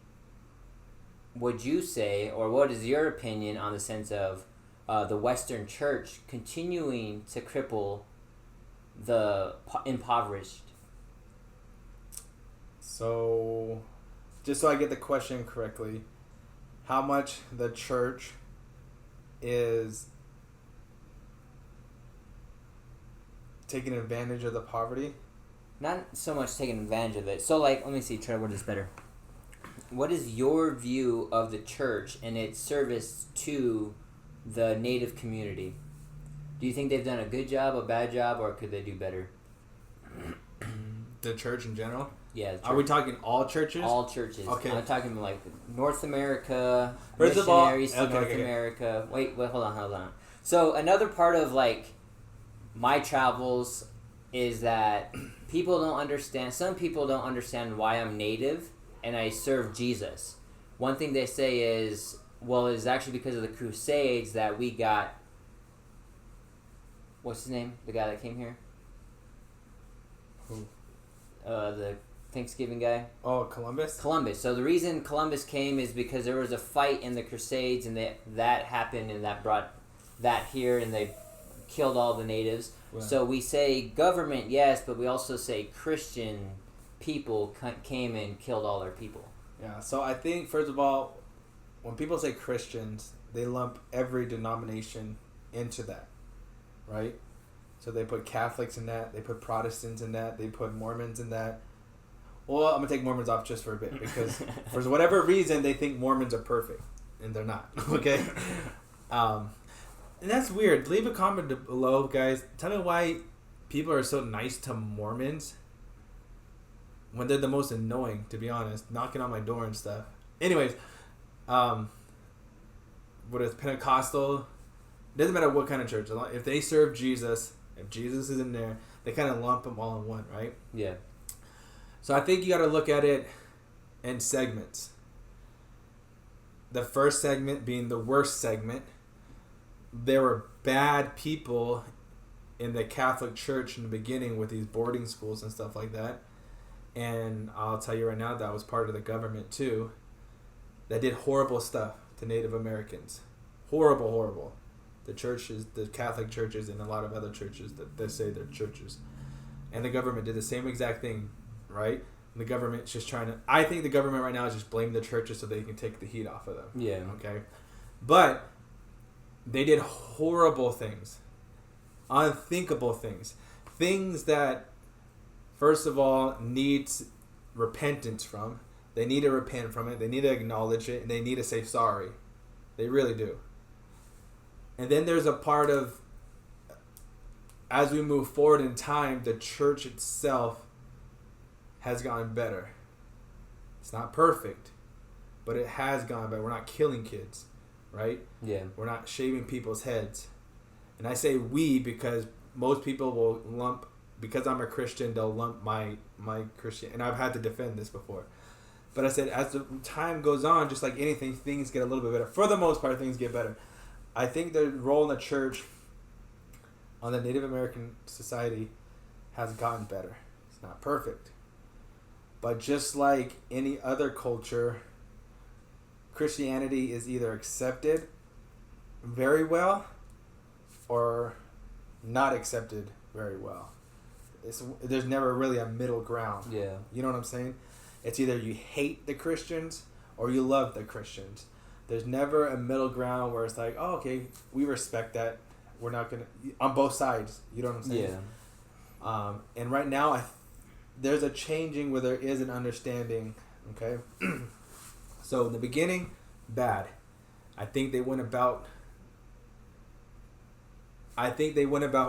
would you say, or what is your opinion on the sense of the Western church continuing to cripple the impoverished? So, just so I get the question correctly, how much the church is taking advantage of the poverty? Not so much taking advantage of it. So, like, let me see, try to word this better. What is your view of the church and its service to the Native community? Do you think they've done a good job, a bad job, or could they do better? The church in general? Yeah. The church. Are we talking all churches? All churches. Okay. I'm talking like North America, First of all, missionaries to North America. Wait, hold on. So another part of like my travels is that people don't understand. Some people don't understand why I'm Native and I serve Jesus. One thing they say is, well, it's actually because of the Crusades that we got. What's his name? The guy that came here. Who? The Thanksgiving guy. Oh, Columbus? Columbus. So the reason Columbus came is because there was a fight in the Crusades and that happened and that brought that here and they killed all the natives. Wow. So we say government, yes, but we also say Christian people came and killed all their people. Yeah, so I think, first of all, when people say Christians, they lump every denomination into that, right? So they put Catholics in that, they put Protestants in that, they put Mormons in that. Well, I'm going to take Mormons off just for a bit because for whatever reason, they think Mormons are perfect, and they're not, okay? And that's weird. Leave a comment below, guys. Tell me why people are so nice to Mormons when they're the most annoying, to be honest, knocking on my door and stuff. Anyways, what is Pentecostal? Doesn't matter what kind of church. If they serve Jesus, if Jesus is in there, they kind of lump them all in one, right? Yeah. So I think you got to look at it in segments. The first segment being the worst segment. There were bad people in the Catholic Church in the beginning with these boarding schools and stuff like that. And I'll tell you right now, that was part of the government too. That did horrible stuff to Native Americans. Horrible. The churches, the Catholic churches, and a lot of other churches that say they're churches. And the government did the same exact thing, right? And the government's just trying to... I think the government right now is just blaming the churches so they can take the heat off of them. Yeah. Okay? But they did horrible things. Unthinkable things. Things that, first of all, needs repentance from. They need to repent from it. They need to acknowledge it. And they need to say sorry. They really do. And then there's a part of, as we move forward in time, the church itself has gotten better. It's not perfect, but it has gone better. We're not killing kids, right? Yeah. We're not shaving people's heads. And I say we because most people will lump, because I'm a Christian, they'll lump my Christian, and I've had to defend this before. But I said, as the time goes on, just like anything, things get a little bit better. For the most part, things get better. I think the role in the church on the Native American society has gotten better. It's not perfect. But just like any other culture, Christianity is either accepted very well or not accepted very well. There's never really a middle ground. Yeah. You know what I'm saying? It's either you hate the Christians or you love the Christians. There's never a middle ground where it's like, oh, okay, we respect that. We're not going to... On both sides. You know what I'm saying? Yeah. And right now, there's a changing where there is an understanding. Okay? So, in the beginning, bad. I think they went about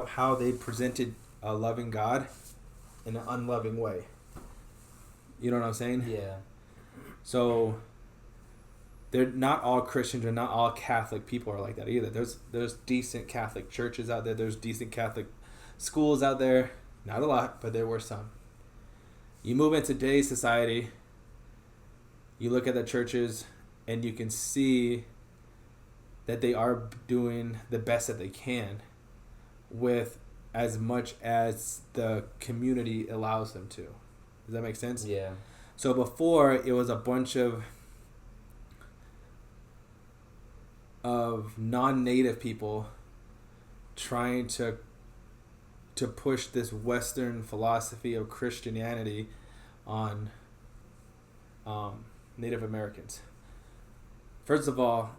how they presented a loving God in an unloving way. You know what I'm saying? Yeah. So they're not all Christians or not all Catholic people are like that either. There's decent Catholic churches out there. There's decent Catholic schools out there. Not a lot, but there were some. You move into today's society, you look at the churches, and you can see that they are doing the best that they can with as much as the community allows them to. Does that make sense? Yeah. So before, it was a bunch of non-native people trying to push this Western philosophy of Christianity on Native Americans. First of all,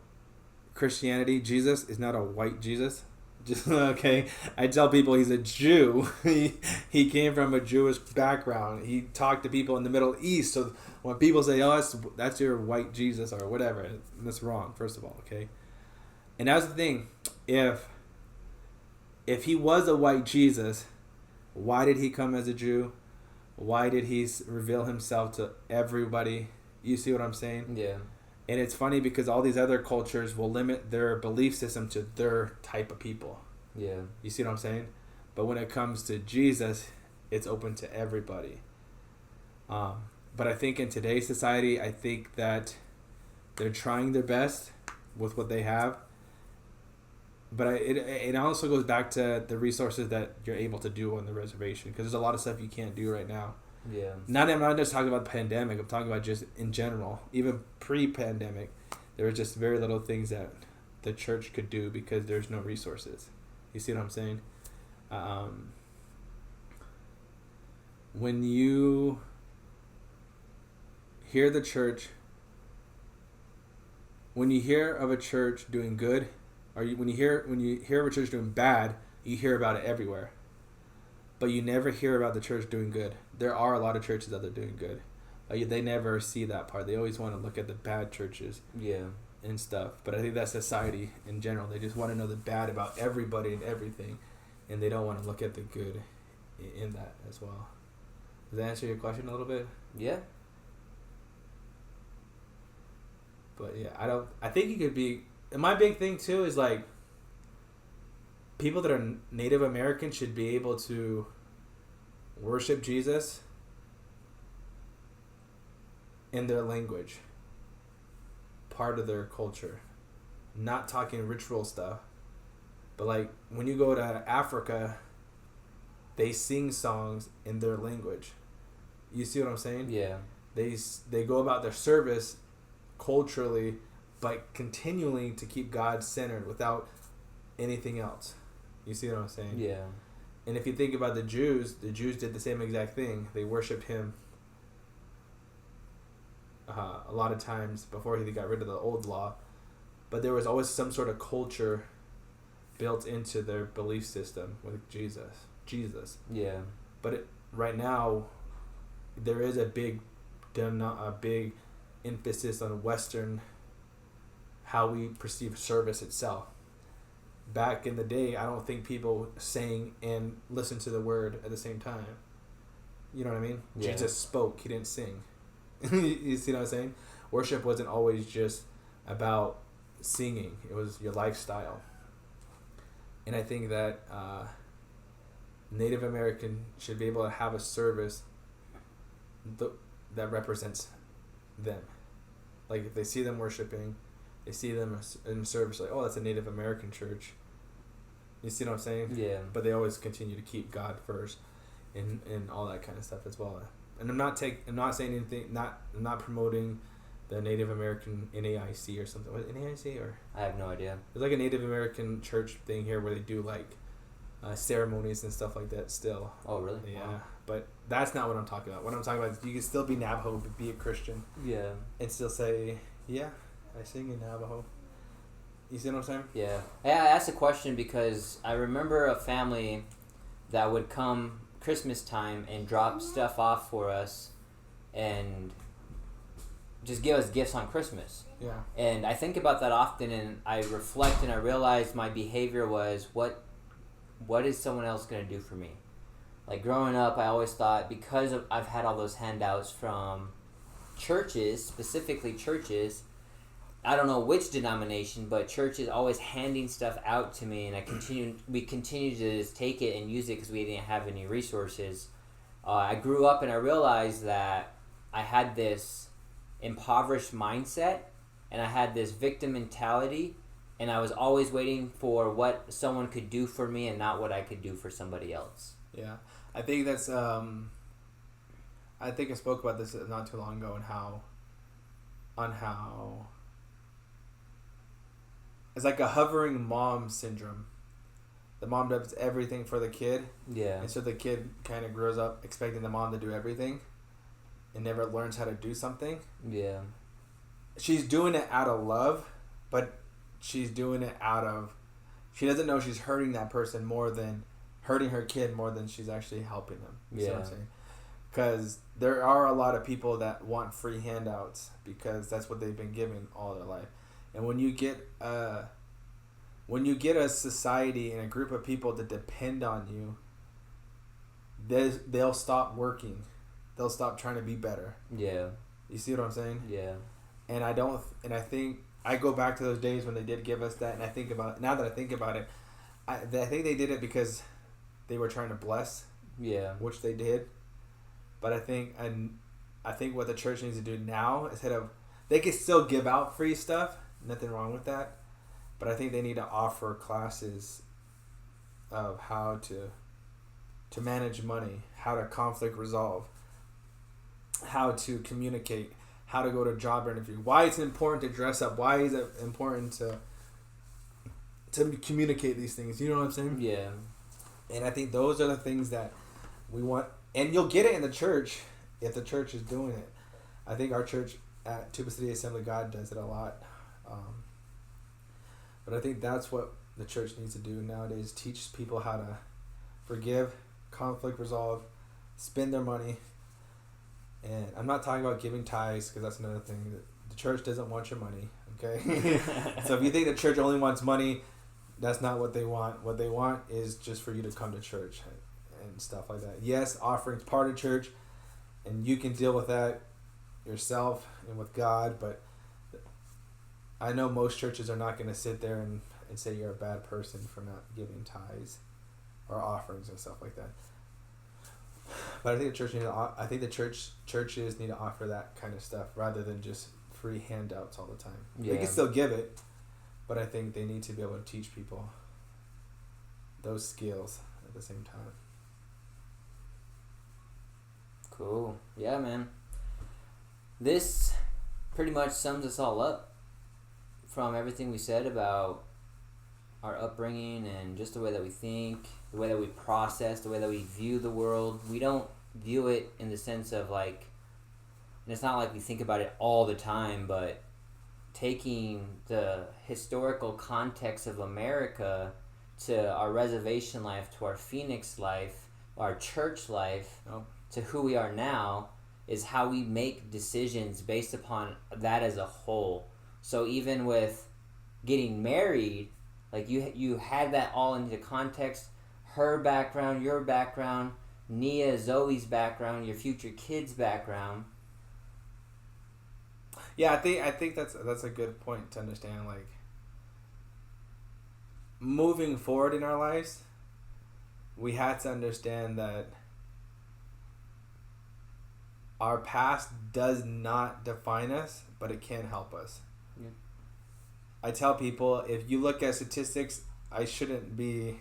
Christianity, Jesus is not a white Jesus. Just okay. I tell people he's a Jew. He came from a Jewish background. He talked to people in the Middle East. So when people say, "Oh, that's your white Jesus" or whatever, that's wrong. First of all, okay. And that's the thing. If he was a white Jesus, why did he come as a Jew? Why did he reveal himself to everybody? You see what I'm saying? Yeah. And it's funny because all these other cultures will limit their belief system to their type of people. Yeah. You see what I'm saying? But when it comes to Jesus, it's open to everybody. But I think in today's society, I think that they're trying their best with what they have. But it also goes back to the resources that you're able to do on the reservation. Because there's a lot of stuff you can't do right now. Yeah. I'm not just talking about the pandemic. I'm talking about just in general. Even pre-pandemic, there were just very little things that the church could do because there's no resources. You see what I'm saying? When you hear the church, when you hear of a church doing good, or when you hear of a church doing bad, you hear about it everywhere. But you never hear about the church doing good. There are a lot of churches that are doing good. They never see that part. They always want to look at the bad churches. Yeah. And stuff. But I think that's society in general. They just want to know the bad about everybody and everything. And they don't want to look at the good in that as well. Does that answer your question a little bit? Yeah. But yeah, I think you could be... And my big thing too is like... People that are Native American should be able to worship Jesus in their language, part of their culture. Not talking ritual stuff, but like when you go to Africa, they sing songs in their language. You see what I'm saying? Yeah. They go about their service culturally, but continuing to keep God centered without anything else. You see what I'm saying? Yeah. And if you think about the Jews did the same exact thing. They worshipped him a lot of times before he got rid of the old law. But there was always some sort of culture built into their belief system with Jesus. Yeah. But right now, there is a big emphasis on Western, how we perceive service itself. Back in the day, I don't think people sang and listened to the word at the same time. You know what I mean? Yeah. Jesus spoke, he didn't sing. You see what I'm saying? worship wasn't always just about singing. It was your lifestyle. And I think that Native American should be able to have a service that represents them. Like if they see them worshiping, they see them in service, like, oh, that's a Native American church. You see what I'm saying? Yeah. But they always continue to keep God first, and all that kind of stuff as well. And I'm not saying anything. I'm not promoting the Native American NAIC or something. What, NAIC or? I have no idea. There's like a Native American church thing here where they do like ceremonies and stuff like that still. Oh, really? Yeah. Wow. But that's not what I'm talking about. What I'm talking about is you can still be Navajo, but be a Christian. Yeah. And still say, yeah, I sing in Navajo. You see what I'm saying? Yeah. I asked a question because I remember a family that would come Christmas time and drop stuff off for us and just give us gifts on Christmas. Yeah. And I think about that often, and I reflect and I realize my behavior was, what is someone else going to do for me? Like growing up, I always thought, because I've had all those handouts from churches, specifically churches, I don't know which denomination, but churches always handing stuff out to me, and we continued to just take it and use it because we didn't have any resources. I grew up and I realized that I had this impoverished mindset, and I had this victim mentality, and I was always waiting for what someone could do for me and not what I could do for somebody else. Yeah. I think that's I think I spoke about this not too long ago on how it's like a hovering mom syndrome. The mom does everything for the kid. Yeah. And so the kid kind of grows up expecting the mom to do everything and never learns how to do something. Yeah. She's doing it out of love, but she's doing it she doesn't know she's hurting that person more than hurting her kid more than she's actually helping them. You see what I'm saying? Because there are a lot of people that want free handouts because that's what they've been given all their life. And when you get a society and a group of people that depend on you, they'll stop working. They'll stop trying to be better. Yeah. You see what I'm saying? Yeah. And I think I go back to those days when they did give us that, and I think about, now that I think about it, I think they did it because they were trying to bless. Yeah. Which they did. But I think what the church needs to do now, instead of, they can still give out free stuff, nothing wrong with that, but I think they need to offer classes of how to manage money, how to conflict resolve, how to communicate, how to go to a job interview, why it's important to dress up, why is it important to communicate these things, you know what I'm saying? Yeah. And I think those are the things that we want, and you'll get it in the church if the church is doing it. I think our church at Tuba City Assembly of God does it a lot. But I think that's what the church needs to do nowadays, teach people how to forgive, conflict resolve, spend their money. And I'm not talking about giving tithes, because that's another thing. The church doesn't want your money, okay? So if you think the church only wants money, that's not what they want. What they want is just for you to come to church and stuff like that. Yes, offering's part of church, and you can deal with that yourself and with God, but I know most churches are not going to sit there and say you're a bad person for not giving tithes or offerings and stuff like that. But I think the churches need to offer that kind of stuff rather than just free handouts all the time. Yeah. They can still give it, but I think they need to be able to teach people those skills at the same time. Cool. Yeah, man. This pretty much sums us all up from everything we said about our upbringing and just the way that we think, the way that we process, the way that we view the world. We don't view it in the sense of like, and it's not like we think about it all the time, but taking the historical context of America to our reservation life, to our Phoenix life, our church life, to who we are now, is how we make decisions based upon that as a whole. So even with getting married, like you had that all into context, her background, your background, Nia, Zoe's background, your future kids' background. Yeah, I think that's a good point to understand. Like, moving forward in our lives, we had to understand that our past does not define us, but it can help us. Yeah. I tell people, if you look at statistics, I shouldn't be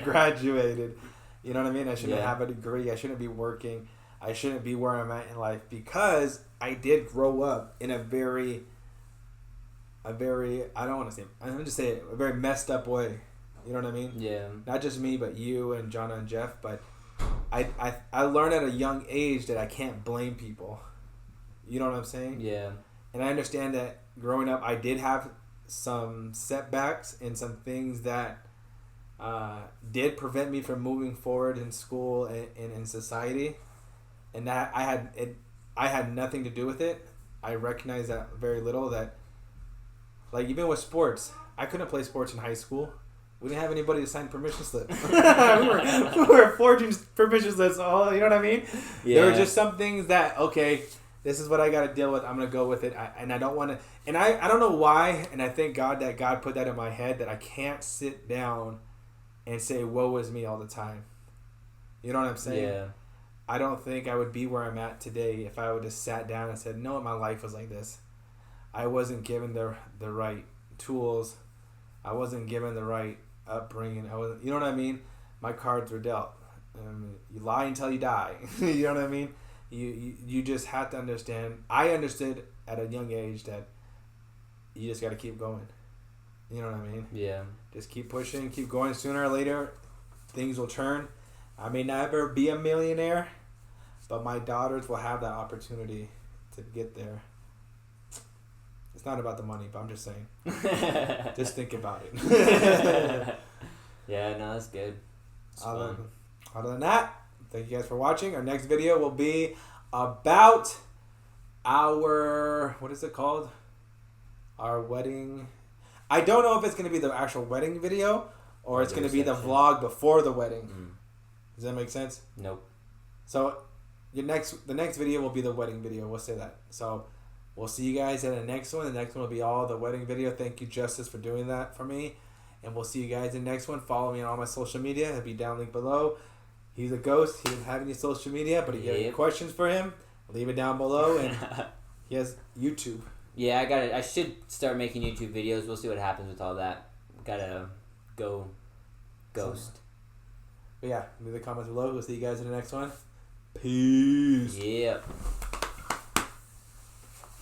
graduated. You know what I mean? I shouldn't have a degree. I shouldn't be working. I shouldn't be where I'm at in life because I did grow up in a very I don't want to say, I'm going to say it, a very messed up way. You know what I mean? Yeah. Not just me, but you and Jonna and Jeff. But I learned at a young age that I can't blame people. You know what I'm saying? Yeah. And I understand that growing up, I did have some setbacks and some things that did prevent me from moving forward in school and in society. And that I had nothing to do with it. I recognize that very little. That, like, even with sports, I couldn't play sports in high school. We didn't have anybody to sign permission slips. we were forging permission slips. All, you know what I mean? Yeah. There were just some things that, okay, this is what I got to deal with. I'm going to go with it. And I don't want to. And I don't know why. And I thank God that God put that in my head that I can't sit down and say, woe is me all the time. You know what I'm saying? Yeah. I don't think I would be where I'm at today if I would have sat down and said, no, my life was like this. I wasn't given the right tools. I wasn't given the right upbringing. You know what I mean? My cards were dealt. You lie until you die. You know what I mean? You just have to understand. I understood at a young age that you just got to keep going. You know what I mean? Yeah. Just keep pushing, keep going. Sooner or later, things will turn. I may never be a millionaire, but my daughters will have that opportunity to get there. It's not about the money, but I'm just saying. Just think about it. Yeah, no, that's good. Other than that, thank you guys for watching. Our next video will be about our, what is it called? Our wedding. I don't know if it's going to be the actual wedding video or it's going to be the vlog before the wedding. Does that make sense? Nope. So the next video will be the wedding video. We'll say that. So we'll see you guys in the next one. The next one will be all the wedding video. Thank you, Justice, for doing that for me. And we'll see you guys in the next one. Follow me on all my social media. It'll be down linked below. He's a ghost. He doesn't have any social media, but if you have any questions for him, leave it down below. And he has YouTube. Yeah, I should start making YouTube videos. We'll see what happens with all that. Gotta go ghost. But yeah, leave the comments below. We'll see you guys in the next one. Peace. Yeah.